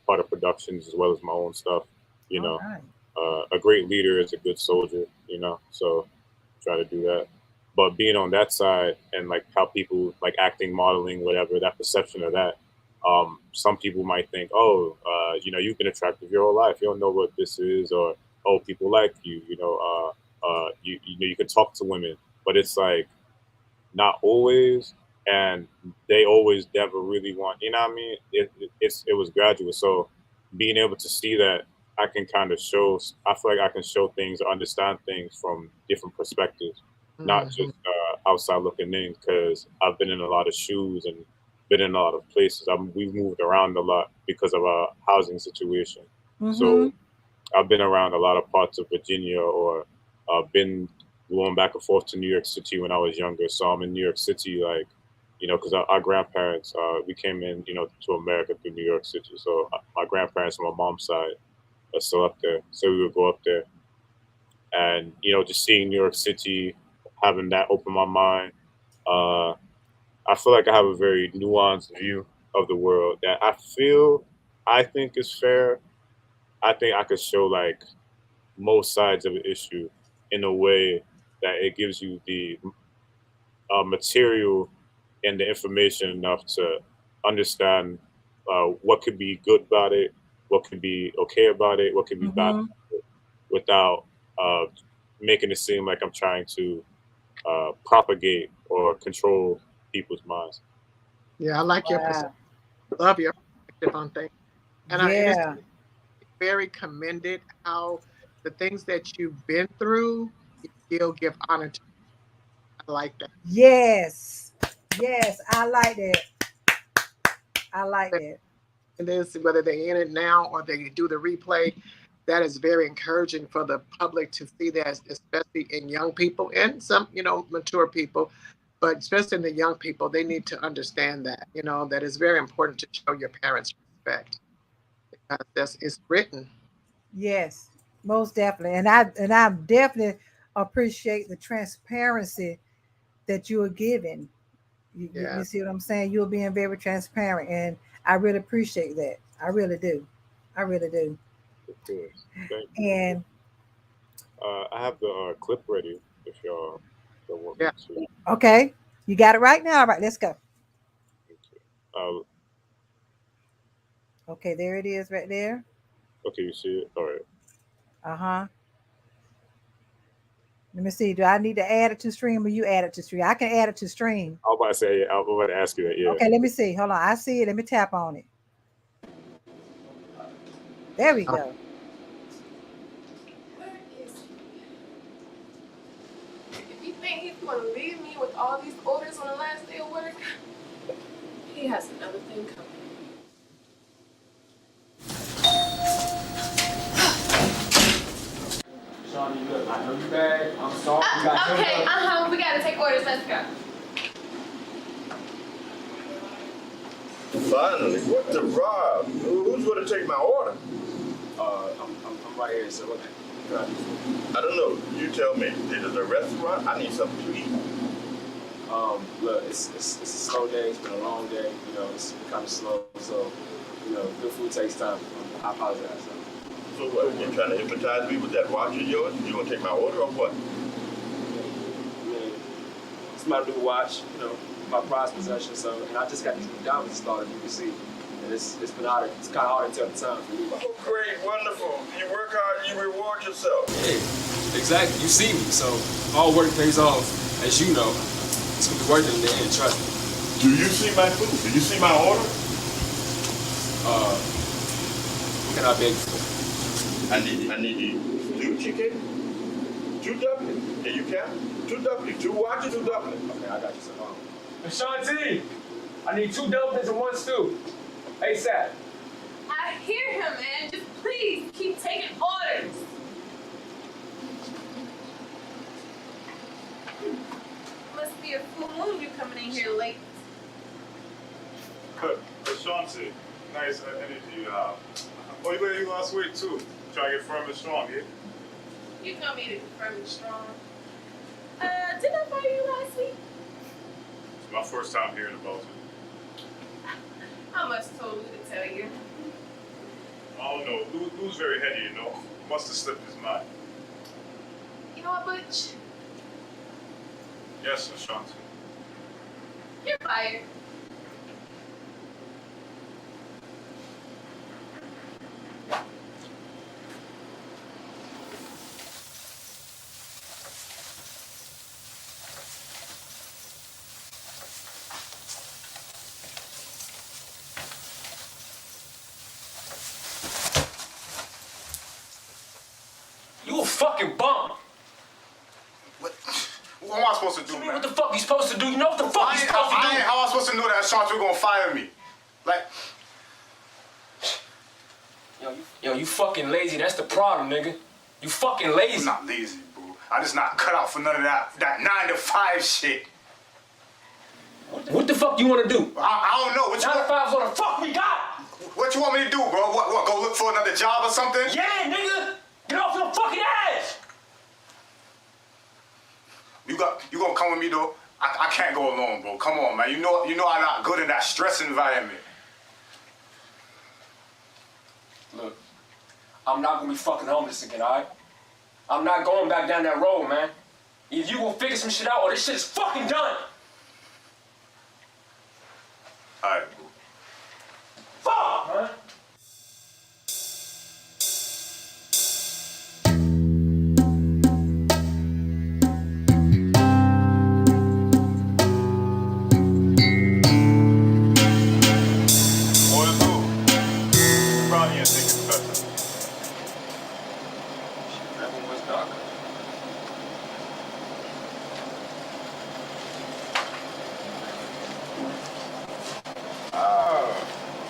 part of productions as well as my own stuff. You All know, right. a great leader is a good soldier. So try to do that. But being on that side and like how people like acting, modeling, whatever, that perception of that, some people might think, oh, you've been attractive your whole life. You don't know what this is, or oh, people like you. You can talk to women, but it's like not always, and they always never really want. You know what I mean? It was gradual, so being able to see that I can kind of show. I feel like I can show things or understand things from different perspectives, not Hmm. just outside looking in. Because I've been in a lot of shoes and been in a lot of places. We've moved around a lot because of our housing situation. So Mm-hmm. I've been around a lot of parts of Virginia or been going back and forth to New York City when I was younger. So I'm in New York City, like, because our grandparents, we came in, to America through New York City. So my grandparents on my mom's side are still up there. So we would go up there and, just seeing New York City, having that open my mind. Uh, I feel like I have a very nuanced view of the world that I think is fair. I think I could show like most sides of an issue in a way that it gives you the material and the information enough to understand what could be good about it, what could be okay about it, what could be bad Mm-hmm. about it, without uh, making it seem like I'm trying to propagate or control people's minds. Yeah, I like your perspective. Wow. Love your perspective on things, and it's Yeah. very commended how the things that you've been through, you still give honor to. I like that. Yes. Yes. I like that. I like that. And this, whether they're in it now or they do the replay, that is very encouraging for the public to see that, especially in young people and some, mature people. But especially in the young people, they need to understand that, that it's very important to show your parents respect because it's written. Yes. Most definitely. And I definitely appreciate the transparency that you are giving. You Yeah. see what I'm saying? You're being very transparent, and I really appreciate that. I really do. I really do. Of course. Thank you. And I have the clip ready if y'all don't want me Yeah. to. okay, you got it right now. All right, let's go. Uh, Okay, there it is right there. okay, you see it? All right. Uh-huh. Let me see. Do I need to add it to stream or you add it to stream? I can add it to stream. I was about to say, I was about to ask you that. Yeah. Okay, let me see. Hold on. I see it. Let me tap on it. There we go. Where is he? If you think he's going to leave me with all these orders on the last day of work, he has another thing coming. Shawnee, look, I know you bad. I'm sorry. You got Okay, we got to take orders. Let's go. Finally, what the rob? Who's going to take my order? I'm right here, so what can I do for you? I don't know. You tell me. Is it a restaurant? I need something to eat. Look, it's a slow day. It's been a long day. You know, it's kind of slow. So, you know, good food takes time. I apologize. So what? You trying to hypnotize me with that watch of yours? You going to take my order or what? Yeah, it's my new watch. You know, my prized possession. So, and I just got these new diamonds installed, as you can see. And it's been hard. It's kind of hard to tell the time for me. Oh, great, wonderful. You work hard, you reward yourself. Hey, exactly. You see me, so all work pays off. As you know, it's gonna be worth it in the end. Trust me. Do you see my food? Do you see my order? What can I beg you for? I need two chicken, 2 dumplings. Can you count? 2 dumplings, 2 watches, 2 dumplings. Okay, I got you. So, Shanti, I need 2 dumplings and 1 stew. ASAP. I hear him, man. Just please keep taking orders. Must be a full moon you coming in here late. Ashanti, nice energy. Oh, you lost weight too. Try to get firm and strong, yeah? You know me to be firm and strong. Didn't I fire you last week? It's my first time hearing about it. I must have told you to tell you. I don't know. Lou's very heady, you know. Must have slipped his mind. You know what, Butch? Yes, Ashanti. You're fired. You a fucking bum. What am I supposed to do, man? What the fuck you supposed to do? You know what the fuck you supposed to do? How am I supposed to know that Ashanti was gonna fire me? Like, Yo, you fucking lazy. That's the problem, nigga. You fucking lazy. I'm not lazy, bro. I just not cut out for none of that 9 to 5 shit. What the fuck you wanna do? I don't know. 9 to 5's what the fuck we got? What you want me to do, bro? What? Go look for another job or something? Yeah, nigga. Get off your fucking ass. You gonna come with me though? I can't go alone, bro. Come on, man. You know I'm not good in that stress environment. Look, I'm not gonna be fucking homeless again, alright? I'm not going back down that road, man. Either you gonna figure some shit out or this shit is fucking done. Alright, bro. Fuck, man. Boy, Lou. Probably ain't think it's better. Everyone's dark.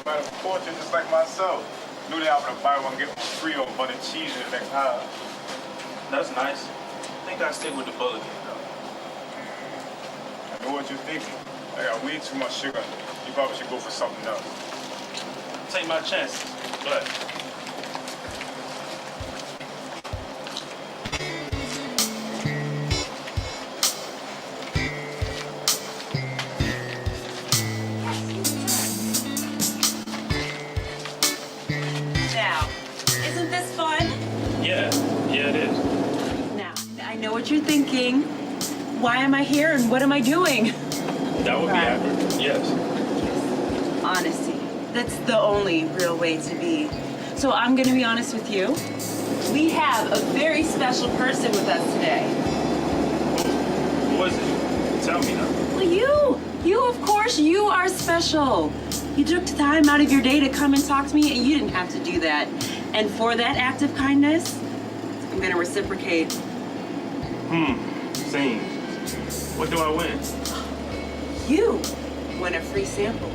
Man, fortune just like myself. Knew they offered to buy one, get one free on butter cheese in the next aisle. That's nice. I think I stick with the bullet game though. I know what you're thinking. I got way too much sugar. You probably should go for something else. Take my chances, but what you're thinking. Why am I here and what am I doing? That would be accurate, yes. Honesty. That's the only real way to be. So I'm gonna be honest with you. We have a very special person with us today. Who was it? Tell me now. Well, you, of course, you are special. You took time out of your day to come and talk to me, and you didn't have to do that. And for that act of kindness, I'm gonna reciprocate. Same. What do I win? You win a free sample.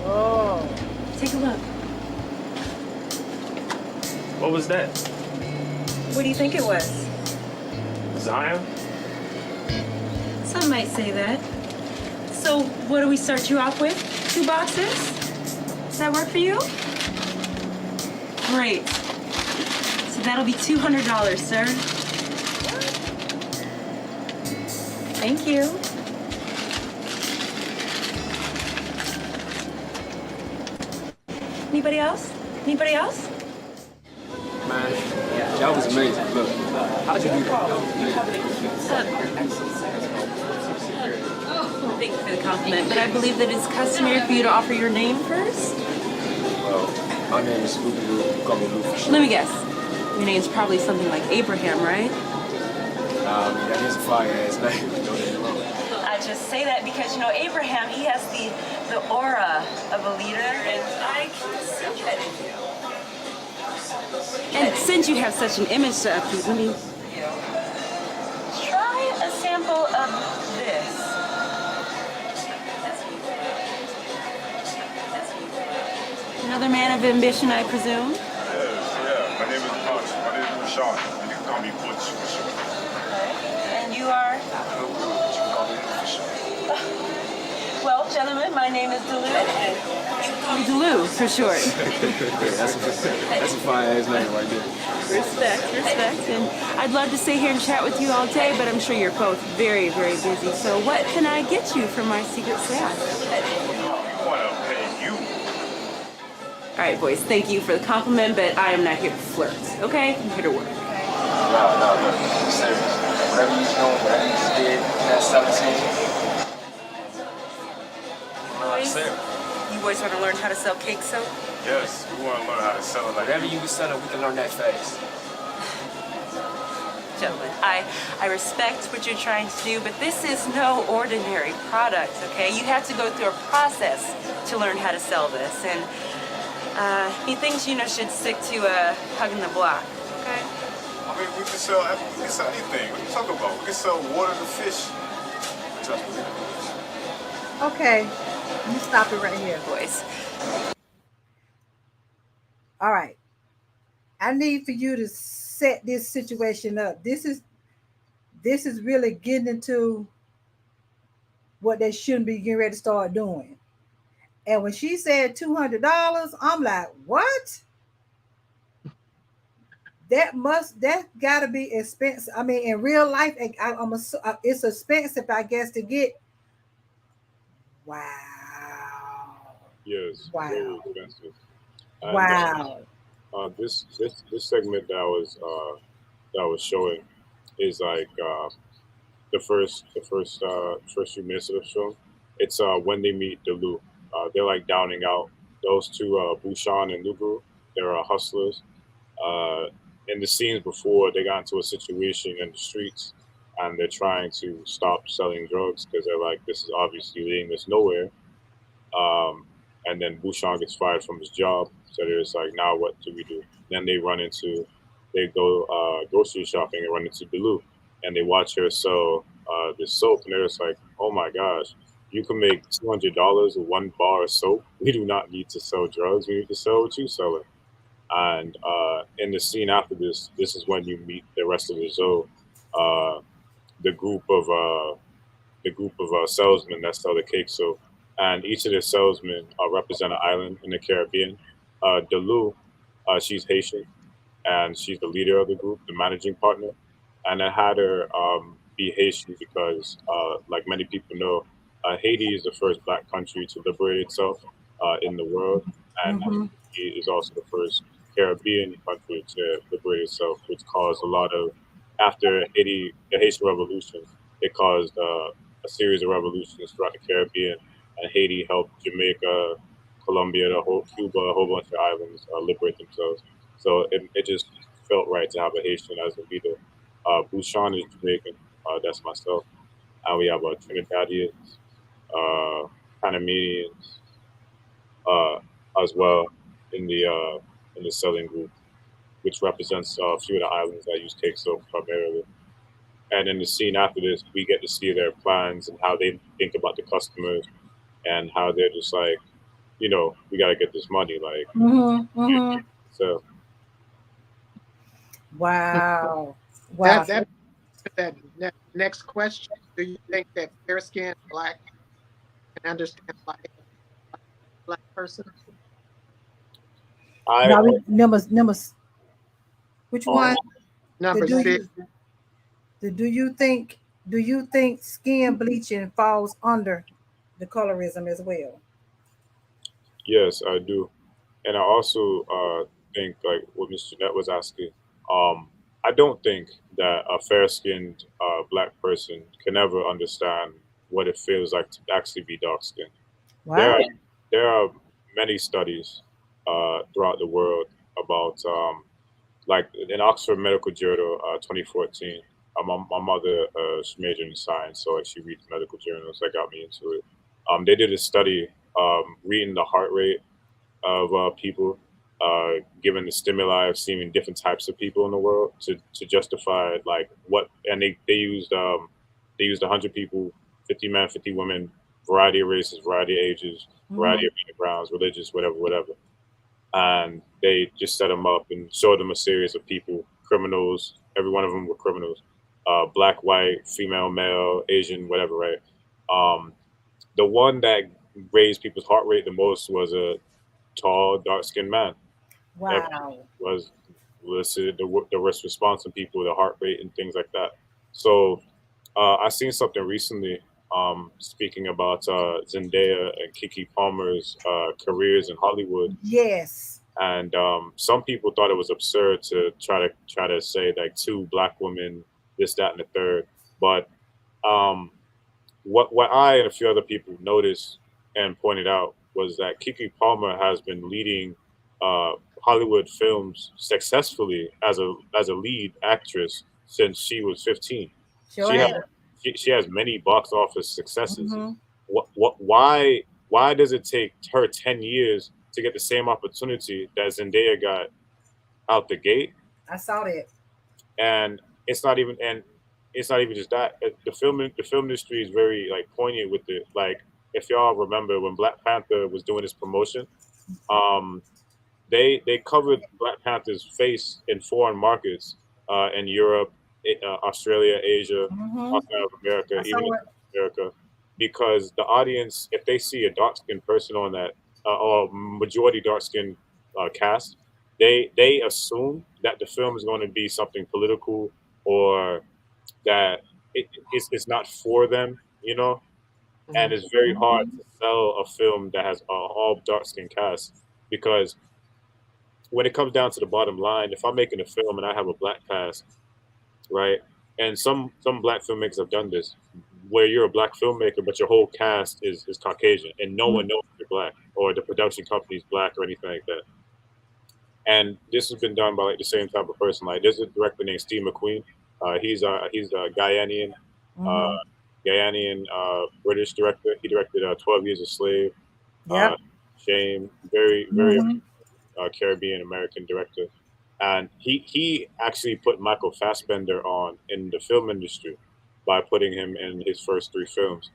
Oh. Take a look. What was that? What do you think it was? Zion? Some might say that. So what do we start you off with? 2 boxes? Does that work for you? Great. So that'll be $200, sir. Thank you. Anybody else? Anybody else? Man, that was amazing. Look, how'd you do that? Thank you for the compliment, but I believe that it's customary for you to offer your name first. Well, my name is Luke. You call me Luke for short. Let me guess. Your name's probably something like Abraham, right? That is a fire-ass name. Don't get me wrong. I just say that because, you know, Abraham, he has the aura of a leader, and I can see that in you. And since you have such an image to upkeep, let me try a sample of this. Another man of ambition, I presume? Yes, yeah. My name is Butch. My name is Sean. You can call me Butch for short. Okay. And you are? You can call me Luke for short. Well, gentlemen, my name is Delu. You can call me Delu, for short. That's a fire-ass name right there. Respect. And I'd love to stay here and chat with you all day, but I'm sure you're both very, very busy. So what can I get you for my secret stash? We want to pay you. All right, boys, thank you for the compliment, but I am not here to flirt, okay? I'm here to work. No, look, serious. Whatever you're doing, whatever you just did, that's 17. You boys want to learn how to sell cake soap? Yes, we want to learn how to sell it like Whatever you be selling, we can learn that fast. Gentlemen, I respect what you're trying to do, but this is no ordinary product, okay? You have to go through a process to learn how to sell this, and he thinks, you know, should stick to hugging the block, okay? I mean, we can sell anything. What are you talking about? We can sell water to fish. Trust me. Okay. Let me stop it right here. Boys. All right. I need for you to set this situation up. This is really getting into what they shouldn't be getting ready to start doing. And when she said $200, I'm like, what? That gotta be expensive. I mean, in real life, it's expensive, I guess, to get. Wow. Yes, Wow. very expensive. And, Wow. This segment that was showing is like the first few minutes of the show. It's when they meet Delu. They're like downing out those two, Bouchon and Lugu. They're hustlers. In the scenes before, they got into a situation in the streets, and they're trying to stop selling drugs because they're like, this is obviously leading us nowhere. And then Bouchon gets fired from his job, so they're just like, now what do we do? Then they go grocery shopping and run into Delu, and they watch her sell this soap, and they're just like, oh my gosh, you can make $200 with 1 bar of soap. We do not need to sell drugs. We need to sell what you selling. And in the scene after this is when you meet the rest of the Zoe, the group of salesmen that sell the cake soap, and each of the salesmen represent an island in the Caribbean. Delu, she's Haitian, and she's the leader of the group, the managing partner. And I had her be Haitian because, like many people know, Haiti is the first Black country to liberate itself in the world, and Haiti is also the first Caribbean country to liberate itself, which caused a lot of after Haiti, the Haitian Revolution, it caused a series of revolutions throughout the Caribbean, and Haiti helped Jamaica, Colombia, the whole Cuba, a whole bunch of islands liberate themselves. So it just felt right to have a Haitian as a leader. Bouchon is Jamaican. That's myself. And we have Trinidadians, Panamanians, as well in the Southern group, which represents a few of the islands that use cake soap primarily. And in the scene after this, we get to see their plans and how they think about the customers and how they're just like, we got to get this money. Like, so. Wow. Wow. That next question. Do you think that fair skinned Black can understand life like a Black person? Number. Which one? Number 6. Do you think skin bleaching falls under the colorism as well? Yes, I do. And I also think, like what Mr. Net was asking, I don't think that a fair-skinned Black person can ever understand what it feels like to actually be dark-skinned. Wow. There are many studies throughout the world about, like in Oxford Medical Journal 2014. My mother, she majored in science, so she reads medical journals. That got me into it. They did a study reading the heart rate of people, given the stimuli of seeing different types of people in the world to justify like what, and they used 100 people, 50 men, 50 women, variety of races, variety of ages, variety of backgrounds, religious, whatever. And they just set them up and showed them a series of people, criminals. Every one of them were criminals, black, white, female, male, Asian, whatever, right? The one that raised people's heart rate the most was a tall, dark-skinned man. Wow. Was listed the risk response in people, the heart rate, and things like that. So I seen something recently speaking about Zendaya and Keke Palmer's careers in Hollywood. Yes. And some people thought it was absurd to try to say like 2 Black women, this, that, and the third. But what I and a few other people noticed and pointed out was that Keke Palmer has been leading Hollywood films successfully as a lead actress since she was 15. Sure. She has many box office successes. Why does it take her 10 years to get the same opportunity that Zendaya got out the gate? I saw that. And it's not even just that. The film industry is very like poignant with it. Like if y'all remember when Black Panther was doing his promotion, they covered Black Panther's face in foreign markets, in Europe, Australia, Asia, outside of America, even in America, because the audience, if they see a dark skinned person on that, or majority dark skinned cast, they assume that the film is going to be something political or that it's not for them, and it's very hard to sell a film that has all dark skinned cast, because when it comes down to the bottom line, if I'm making a film and I have a Black cast, right, and some Black filmmakers have done this, where you're a Black filmmaker but your whole cast is Caucasian and no one knows you're Black or the production company's Black or anything like that. And this has been done by like the same type of person. Like there's a director named Steve Mcqueen. He's a Guyanian, British director. He directed 12 Years a Slave, Shame, very Caribbean American director. And he actually put Michael Fassbender on in the film industry by putting him in his first 3 films,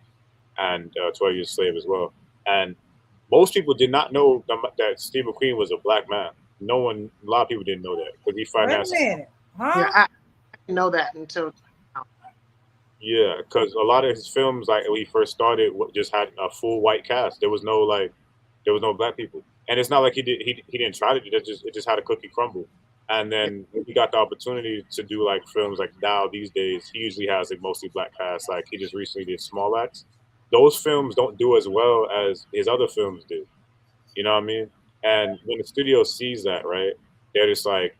and 12 Years a Slave as well. And most people did not know that Steve McQueen was a Black man. A lot of people didn't know that because he financed. Wait a minute. Huh? Yeah, I didn't know that until now. Yeah, because a lot of his films, like when he first started, just had a full white cast. There was no Black people, and it's not like he didn't try to do that. It just had a cookie crumble. And then when he got the opportunity to do like films like now these days, he usually has like mostly Black cast. Like he just recently did Small Axe. Those films don't do as well as his other films did. You know what I mean? And when the studio sees that, right, they're just like,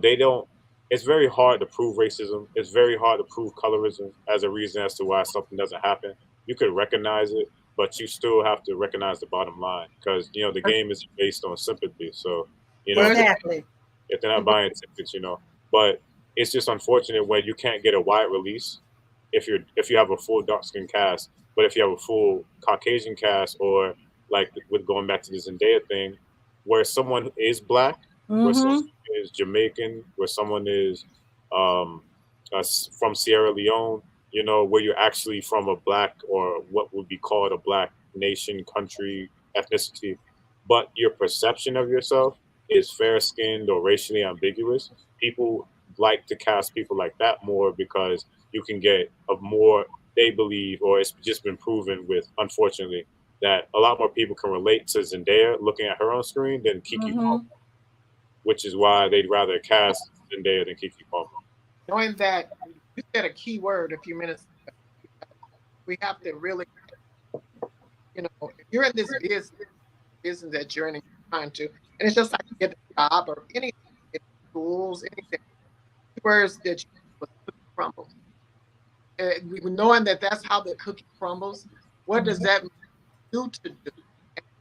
they don't. it's very hard to prove racism. It's very hard to prove colorism as a reason as to why something doesn't happen. You could recognize it, but you still have to recognize the bottom line because the game is based on sympathy. So Exactly. if they're not buying tickets, but it's just unfortunate when you can't get a wide release if you have a full dark skin cast, but if you have a full Caucasian cast, or like with going back to the Zendaya thing, where someone is black, where someone is Jamaican, where someone is um, from Sierra Leone, where you're actually from a black or what would be called a black nation, country, ethnicity, but your perception of yourself is fair skinned or racially ambiguous. People like to cast people like that more because you can get a more, they believe, or it's just been proven with, unfortunately, that a lot more people can relate to Zendaya looking at her on screen than Kiki Palmer, which is why they'd rather cast Zendaya than Kiki Palmer. Knowing that you said a key word a few minutes ago, we have to really, if you're in this business that you're in and you're trying to, and it's just like you get a job or anything, schools, anything, words that you crumble. Knowing that that's how the cookie crumbles, what does that mean you to do?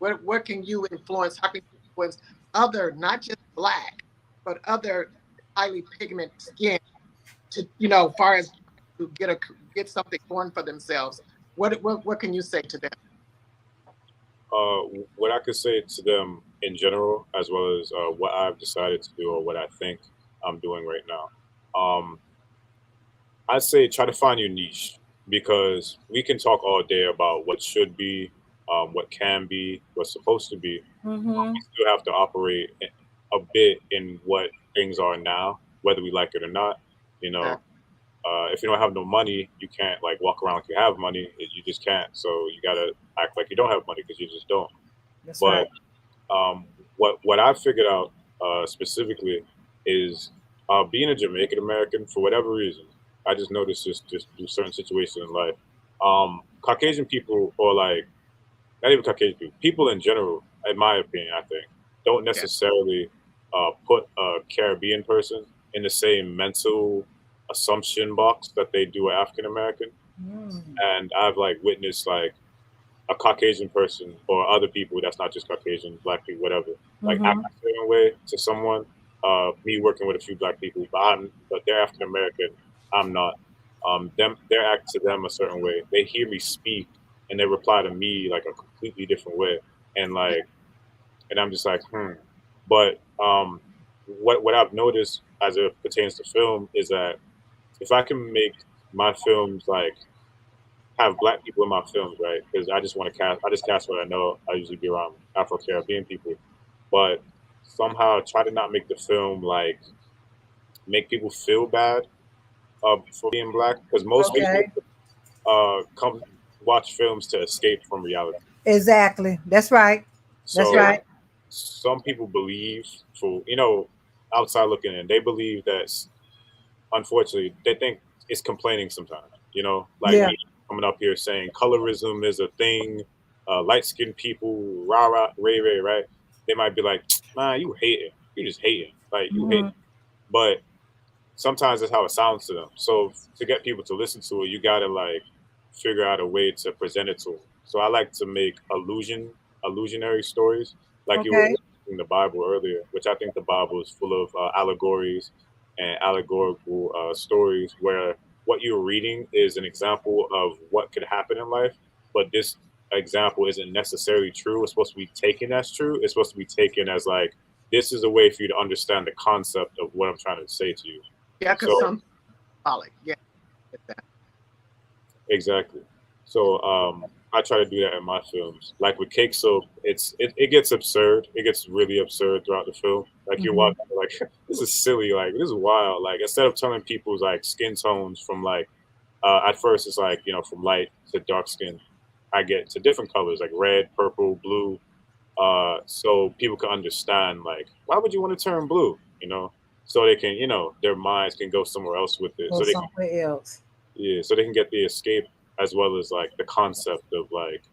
And what can you influence? How can you influence other, not just black, but other highly pigmented skin to, far as to get something going for themselves? What can you say to them? What I could say to them in general, as well as what I've decided to do or what I think I'm doing right now, I'd say try to find your niche, because we can talk all day about what should be, what can be, what's supposed to be. We still have to operate a bit in what things are now, whether we like it or not. If you don't have no money, you can't like walk around like you have money. You just can't. So you gotta act like you don't have money because you just don't. That's But right. what I figured out specifically is being a Jamaican American, for whatever reason, I just noticed just through certain situations in life. Caucasian people, or like not even Caucasian people in general, in my opinion, I think, don't necessarily put a Caribbean person in the same mental assumption box that they do an African American. And I've like witnessed like a Caucasian person or other people that's not just Caucasian, black people, whatever, like act a certain way to someone. Me working with a few black people, but they're African American. I'm not. Their act to them a certain way. They hear me speak and they reply to me like a completely different way, and and I'm just like, But what I've noticed as it pertains to film is that if I can make my films like have black people in my films, right? Because I just cast what I know. I usually be around Afro Caribbean people, but somehow try to not make the film like make people feel bad for being black, because most people come watch films to escape from reality. Exactly. That's right. That's So right. some people believe, for outside looking in, they believe that, unfortunately, they think it's complaining sometimes. Like Yeah. me coming up here saying colorism is a thing, light skinned people, rah rah, ray ray, right? They might be like, man, you hating, you just hating, like you hate. But sometimes that's how it sounds to them. So to get people to listen to it, you gotta like figure out a way to present it to them. So I like to make illusionary stories, like you were Okay. in the Bible earlier, which I think the Bible is full of allegories and allegorical stories where what you're reading is an example of what could happen in life, but this example isn't necessarily true. It's supposed to be taken as true. It's supposed to be taken as like, this is a way for you to understand the concept of what I'm trying to say to you. Yeah, because So some symbolic. Yeah. exactly. So I try to do that in my films. Like with Cake Soap, it gets absurd. It gets really absurd throughout the film. Like you watch, like this is silly. Like this is wild. Like instead of telling people's like skin tones from like at first it's like from light to dark skin, I get to different colors like red, purple, blue. So people can understand like why would you want to turn blue? So they can their minds can go somewhere else with it. Or So they can somewhere else. so they can get the escape as well as like the concept of like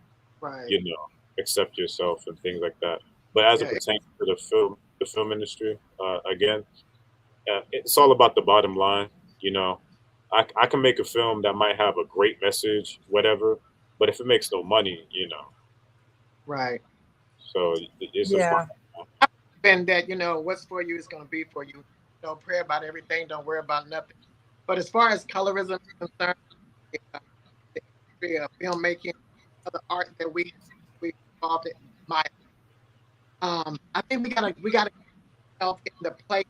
Right. accept yourself and things like that. But as it Yeah. pertains to the film industry, again, it's all about the bottom line. You know, I can make a film that might have a great message, whatever, but if it makes no money, you know, Right. so it's a Yeah. fine. And that, you know, what's for you is going to be for you. Don't pray about everything. Don't worry about nothing. But as far as colorism is concerned, uh, the industry of filmmaking, other art that we involved in, my I think we gotta help in the place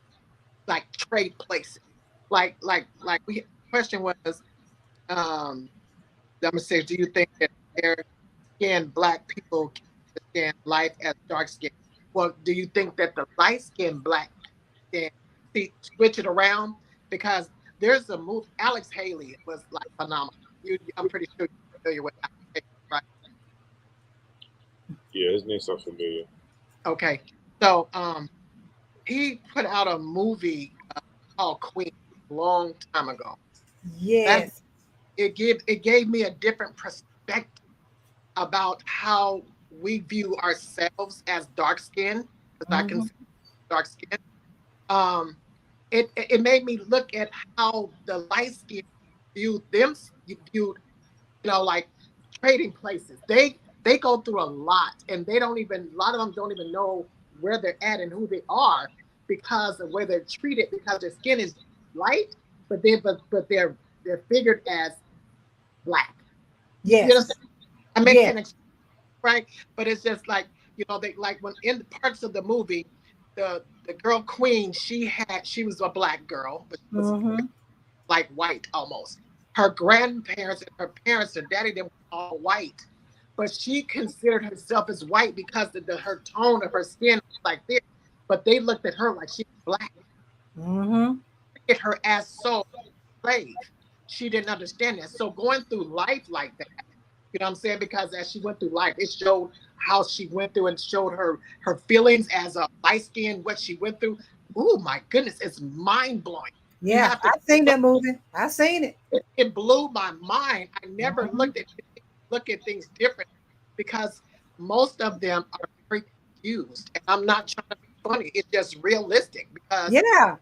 like trade places. Like we question was um I'm gonna say, do you think that fair skinned black people can understand life as dark skinned? Well, do you think that the light skinned black can switch it around? Because there's a movie, Alex Haley was like phenomenal. I'm pretty sure you're familiar with Alex Haley, right? Yeah, his name sounds familiar. Okay. So he put out a movie called Queen a long time ago. That Yes. it gave me a different perspective about how we view ourselves as dark skinned, because I can Mhm. see dark skin. Um, it made me look at how the light skin viewed, like trading places. They go through a lot, and a lot of them don't even know where they're at and who they are because of where they're treated, because their skin is light, but they're figured as black. You Yes. understand? I'm Yes. making it right, but it's just like, they like when in the parts of the movie, the girl Queen, she was a black girl, but she was Mhm. like white almost. Her grandparents and her parents, her daddy, they were all white, but she considered herself as white because her tone of her skin was like this. But they looked at her like she was black. Mhm. Look at her as so slave. She didn't understand that. So going through life like that, you know what I'm saying? Because as she went through life, it showed how she went through and showed her feelings as a light skin, what she went through. Oh my goodness, it's mind blowing. You Yeah, have to I seen that movie. I seen it. it blew my mind. I never Mhm. look at things different because most of them are very confused. And I'm not trying to be funny. It's just realistic because Yeah,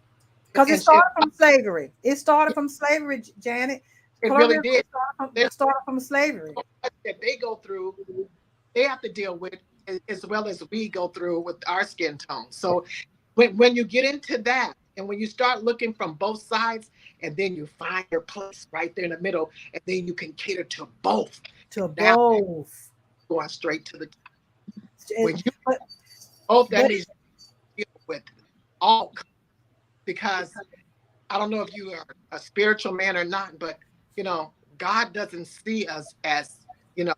because it and started from slavery. It started from slavery, Janet. it really Colorism did. There's started from slavery. so much that they go through, they have to deal with as well as we go through with our skin tone. So when you get into that and when you start looking from both sides and then you find your place right there in the middle and then you can cater to both. To Now both. going straight to the top. It- When you but both that but means you deal with all, because I don't know if you are a spiritual man or not, but God doesn't see us as, you know,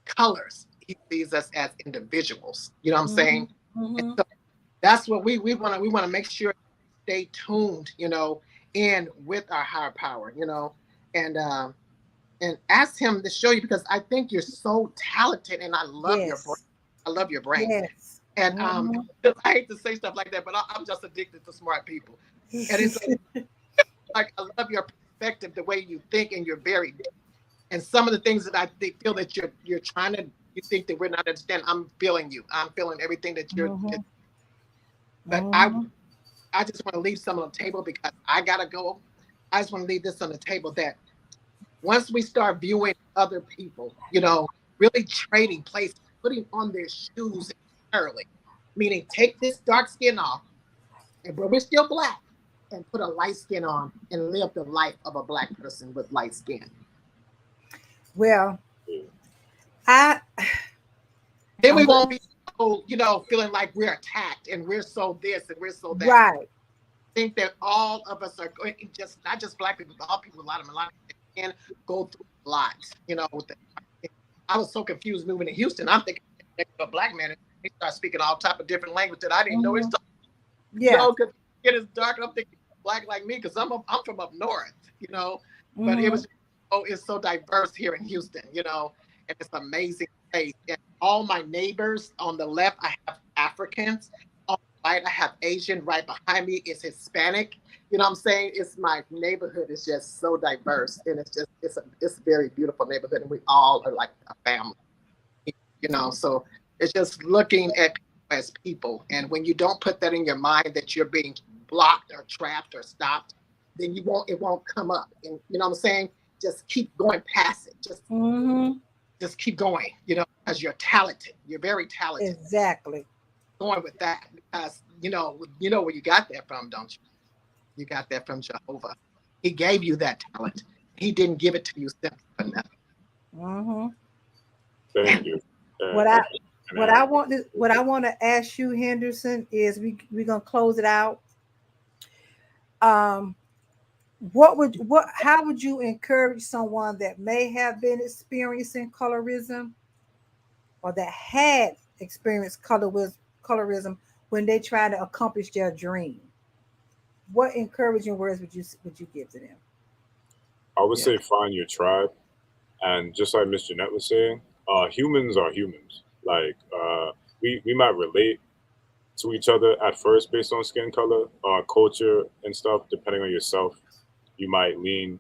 colors. He sees us as individuals. You know what I'm saying? mhm, mhm. So that's what we want to make sure we stay tuned, in with our higher power, and and ask him to show you, because I think you're so talented and I love your brain. Yes. I love your brain. Yes. And Mhm. I hate to say stuff like that, but I'm just addicted to smart people. And it's like I love your perspective, the way you think, and you're very deep. And some of the things that feel that you're trying to, you think that we're not understanding. I'm feeling you. I'm feeling everything that you're. Mhm, But I mhm. I just want to leave some on the table because I gotta go. I just want to leave this on the table that once we start viewing other people, really trading places, putting on their shoes entirely, meaning take this dark skin off, but we're still black, and put a light skin on and live the life of a black person with light skin. Well, I Then I'm we go- won't be so, feeling like we're attacked and we're so this and we're so that. right. Think that all of us are going, just not just black people, but all people, a lot of can go through a lot, with the, I was so confused moving to Houston. I'm thinking a black man and he starts speaking all type of different language that I didn't know he's Mhm. talking, Yeah. because it is dark. I'm thinking black like me because I'm from up north, but it Mhm. was, oh, it's so diverse here in Houston, and it's amazing place. And all my neighbors on the left, I have Africans. On the right, I have Asian. Right behind me is Hispanic. You know what I'm saying? It's my neighborhood is just so diverse, and it's a very beautiful neighborhood, and we all are like a family. So it's just looking at people as people, and when you don't put that in your mind that you're being blocked or trapped or stopped, then it won't come up. And you know what I'm saying? Just keep going past it. Just keep going, you know, because you're talented. You're very talented. Exactly. Going with that because you know where you got that from, don't you? You got that from Jehovah. He gave you that talent. He didn't give it to you simply for nothing. Thank you. What I want to ask you, Henderson, is we're gonna close it out. How would you encourage someone that may have been experiencing colorism or that had experienced colorism when they try to accomplish their dream? What encouraging words would you give to them? I would say find your tribe, and just like Miss Jeanette was saying, humans are humans. Like we might relate to each other at first based on skin color, culture, and stuff. Depending on yourself, you might lean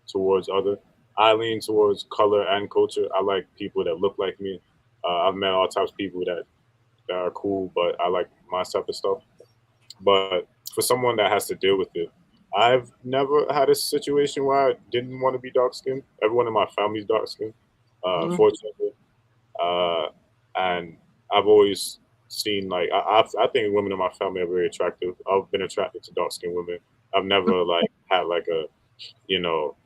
towards other. I lean towards color and culture. I like people that look like me. I've met all types of people that are cool, but I like my type of stuff. But for someone that has to deal with it, I've never had a situation where I didn't want to be dark skinned. Everyone in my family's dark skinned, fortunately. And I've always seen like I think women in my family are very attractive. I've been attracted to dark skinned women. I've never like had like a, you know,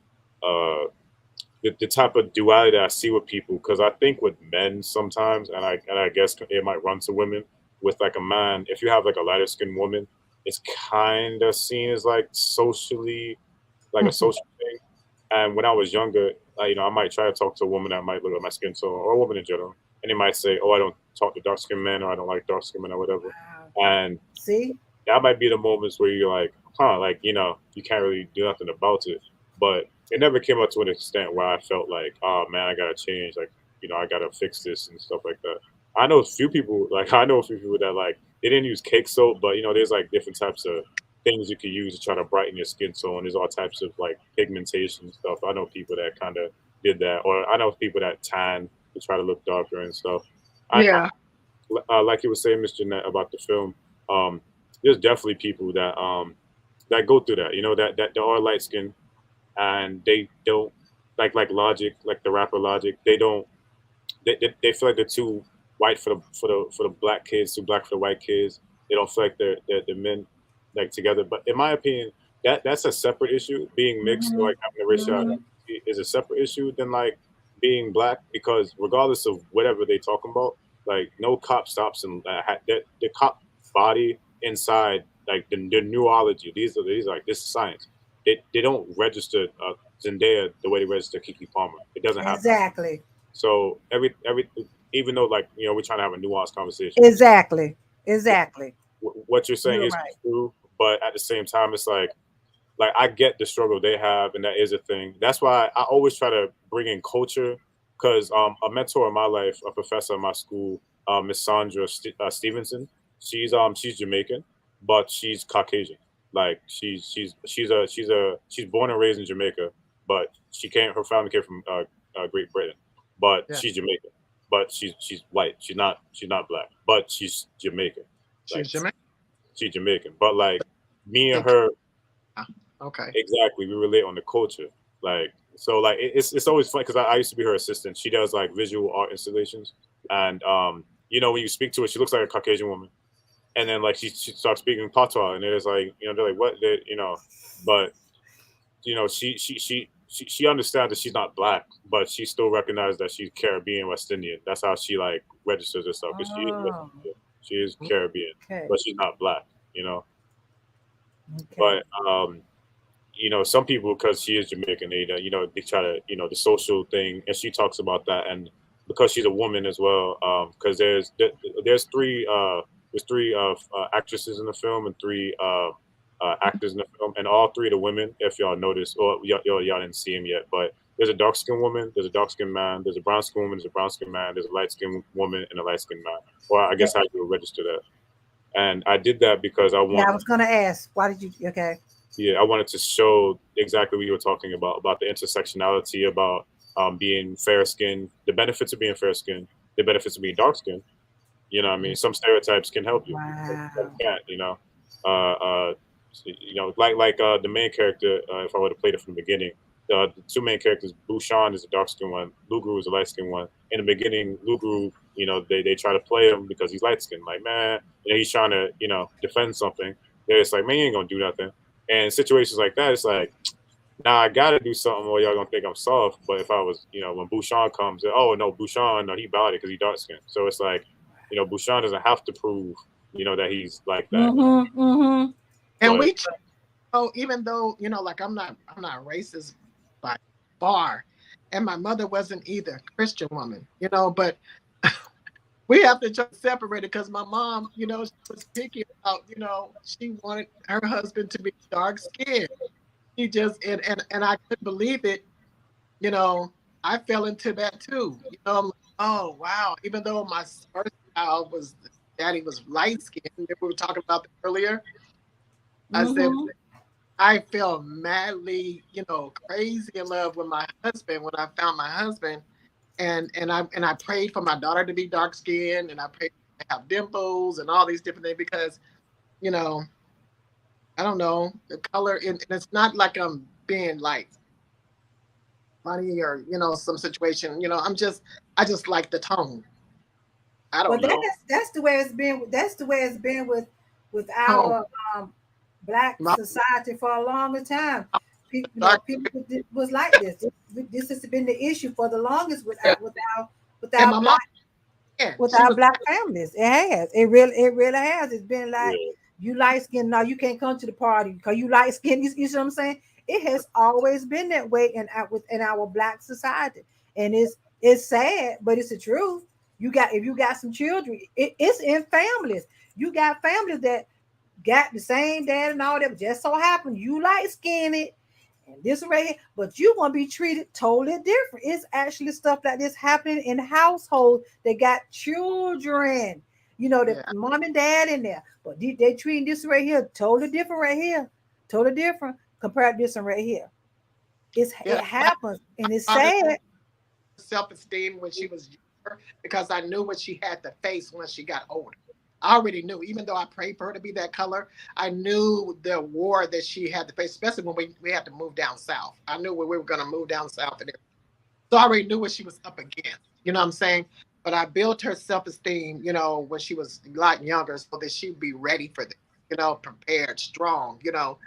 the type of duality that I see with people, because I think with men sometimes, and I guess it might run to women, with like a man, if you have like a lighter skinned woman, it's kind of seen as like socially, like a social thing. And when I was younger, you know, I might try to talk to a woman that might look at my skin tone, or a woman in general, and they might say, "Oh, I don't talk to dark skinned men," or "I don't like dark skinned men," or whatever. And see, that might be the moments where you're like, "Huh," like, you know, you can't really do nothing about it. But it never came up to an extent where I felt like, "Oh man, I gotta change," like, you know, I gotta fix this and stuff like that. I know a few people that like they didn't use cake soap, but you know, there's like different types of things you can use to try to brighten your skin tone. There's all types of like pigmentation stuff. I know people that kind of did that, or I know people that tan to try to look darker and stuff. Like you were saying, Miss Jeanette, about the film, there's definitely people that that go through that. You know, that they are light skinned and they don't like Logic, like the rapper Logic. They don't. They feel like they're too white for the black kids, too black for the white kids. They don't feel like they're men like together. But in my opinion, that's a separate issue. Being mixed or like having a racial identity is a separate issue than like being black, because regardless of whatever they talking about, like no cop stops and the cop body inside like the neurology. These are like, this is science. They don't register Zendaya the way they register Kiki Palmer. It doesn't happen. Exactly. So every even though, like, you know, we're trying to have a nuanced conversation. Exactly. What you're saying is right. true, but at the same time, it's like I get the struggle they have, and that is a thing. That's why I always try to bring in culture, because a mentor in my life, a professor in my school, Miss Sandra Stevenson, she's Jamaican, but she's Caucasian. Like she's born and raised in Jamaica, but her family came from Great Britain, but she's Jamaican, but she's white. She's not black, but she's Jamaican. She's Jamaican. She's Jamaican, but like me and her, okay, exactly, we relate on the culture. Like, so like it's always fun because I used to be her assistant. She does like visual art installations, and you know, when you speak to her, she looks like a Caucasian woman. And then like she starts speaking patois, and it's like, you know, they're like, what, you know, but you know, she understands that she's not black, but she still recognizes that she's Caribbean, West Indian. That's how she like registers herself, because she is Caribbean, but she's not black, you know. But you know, some people, because she is Jamaican, they you know, they try to, you know, the social thing, and she talks about that, and because she's a woman as well, because there's three actresses in the film and three actors in the film, and all three of the women, if y'all noticed, or y'all didn't see them yet, but there's a dark skinned woman, there's a dark skinned man, there's a brown skinned woman, there's a brown skinned man, there's a light skinned woman, and a light skinned man. Or I guess how you would register that. And I did that because I wanted. Yeah, I was gonna ask, why did you? Okay. Yeah, I wanted to show exactly what you were talking about the intersectionality, about being fair skinned, the benefits of being fair skinned, the benefits of being dark skinned. You know what I mean? Some stereotypes can help you. Wow. Some can't, you know. you know, like the main character. If I would have played it from the beginning, the two main characters, Bushan is a dark skinned one, Lugru is a light skinned one. In the beginning, Lugru, you know, they try to play him because he's light skinned. Like, man, you know, he's trying to, you know, defend something. It's like, man, you ain't gonna do nothing. And situations like that, it's like, nah, I gotta do something or y'all gonna think I'm soft. But if I was, you know, when Bushan comes, oh no, Bushan, no, he bought it because he dark skinned. So it's like, you know, Bushan doesn't have to prove, you know, that he's like that. Mm-hmm, mm-hmm. And But, we, even though, you know, like I'm not racist by far, and my mother wasn't either, Christian woman, you know, but we have to just separate it because my mom, you know, she was picky about, you know, she wanted her husband to be dark skinned. She just and I couldn't believe it, you know. I fell into that too. You know, I'm like, oh wow. Even though my first child was daddy was light skinned, we were talking about that earlier. I said I felt madly, you know, crazy in love with my husband when I found my husband, and I prayed for my daughter to be dark skinned, and I prayed to have dimples and all these different things because, you know, I don't know the color, and it's not like I'm being like funny or, you know, some situation. You know, I just like the tone. I don't know. That's the way it's been. That's the way it's been with our Black society for a longer time. People, you know, people was like this. This has been the issue for the longest with our Black families. It has. It really has. It's been like, you light skin, no, you can't come to the party because you light skin. You see what I'm saying? It has always been that way in our Black society, and it's sad, but it's the truth. If you got some children, it's in families. You got families that got the same dad and all that. Just so happened you light skinned and this right here, but you want to be treated totally different. It's actually stuff like this happening in households that got children. You know, the mom and dad in there, but they treating this right here totally different right here, totally different compared to this one right here. It happens, and it's sad. Self-esteem when she was younger because I knew what she had to face when she got older. I already knew, even though I prayed for her to be that color, I knew the war that she had to face, especially when we had to move down south. I knew when we were going to move down south. And so I already knew what she was up against. You know what I'm saying? But I built her self-esteem, you know, when she was a lot younger so that she'd be ready for this, you know, prepared, strong, you know.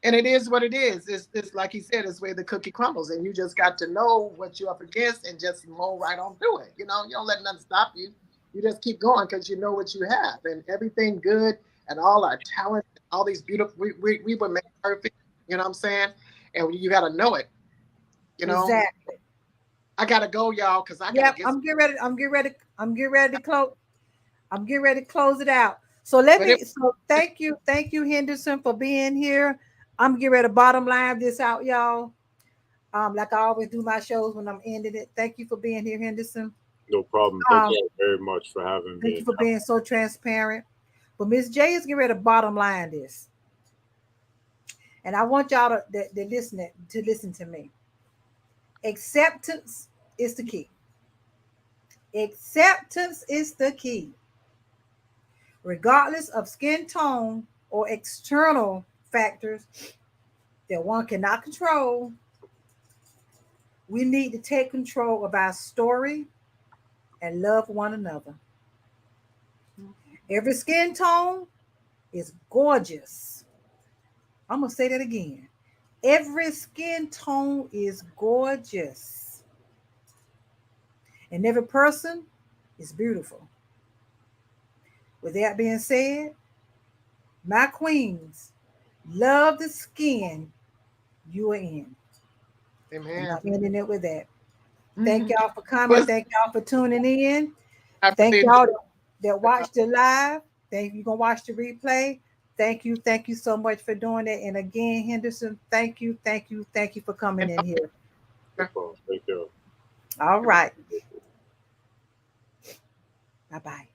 And it is what it is. It's like he said, it's where the cookie crumbles. And you just got to know what you're up against and just mow right on through it. You know, you don't let nothing stop you. You just keep going because you know what you have, and everything good and all our talent, all these beautiful, we were made perfect. You know what I'm saying? And you got to know it. You know. Exactly. I gotta go, y'all, because I gotta get. I'm getting ready to close. I'm getting ready to close it out. So thank you, Henderson, for being here. I'm getting ready to bottom line this out, y'all. Like I always do my shows when I'm ending it. Thank you for being here, Henderson. No problem. Thank you very much for having me. Thank you for being so transparent. But Miss J is getting ready to bottom line this. And I want y'all to listen to me. Acceptance is the key. Acceptance is the key. Regardless of skin tone or external factors that one cannot control, we need to take control of our story and love one another. Every skin tone is gorgeous. I'm going to say that again. Every skin tone is gorgeous. And every person is beautiful. With that being said, my queens, love the skin you are in. Amen. And I'm ending it with that. Thank y'all for coming. Thank y'all for tuning in. Thank y'all that watched the live. Thank you. Gonna watch the replay. Thank you so much for doing it. And again, Henderson, thank you for coming in here. Thank you. All right. Bye-bye.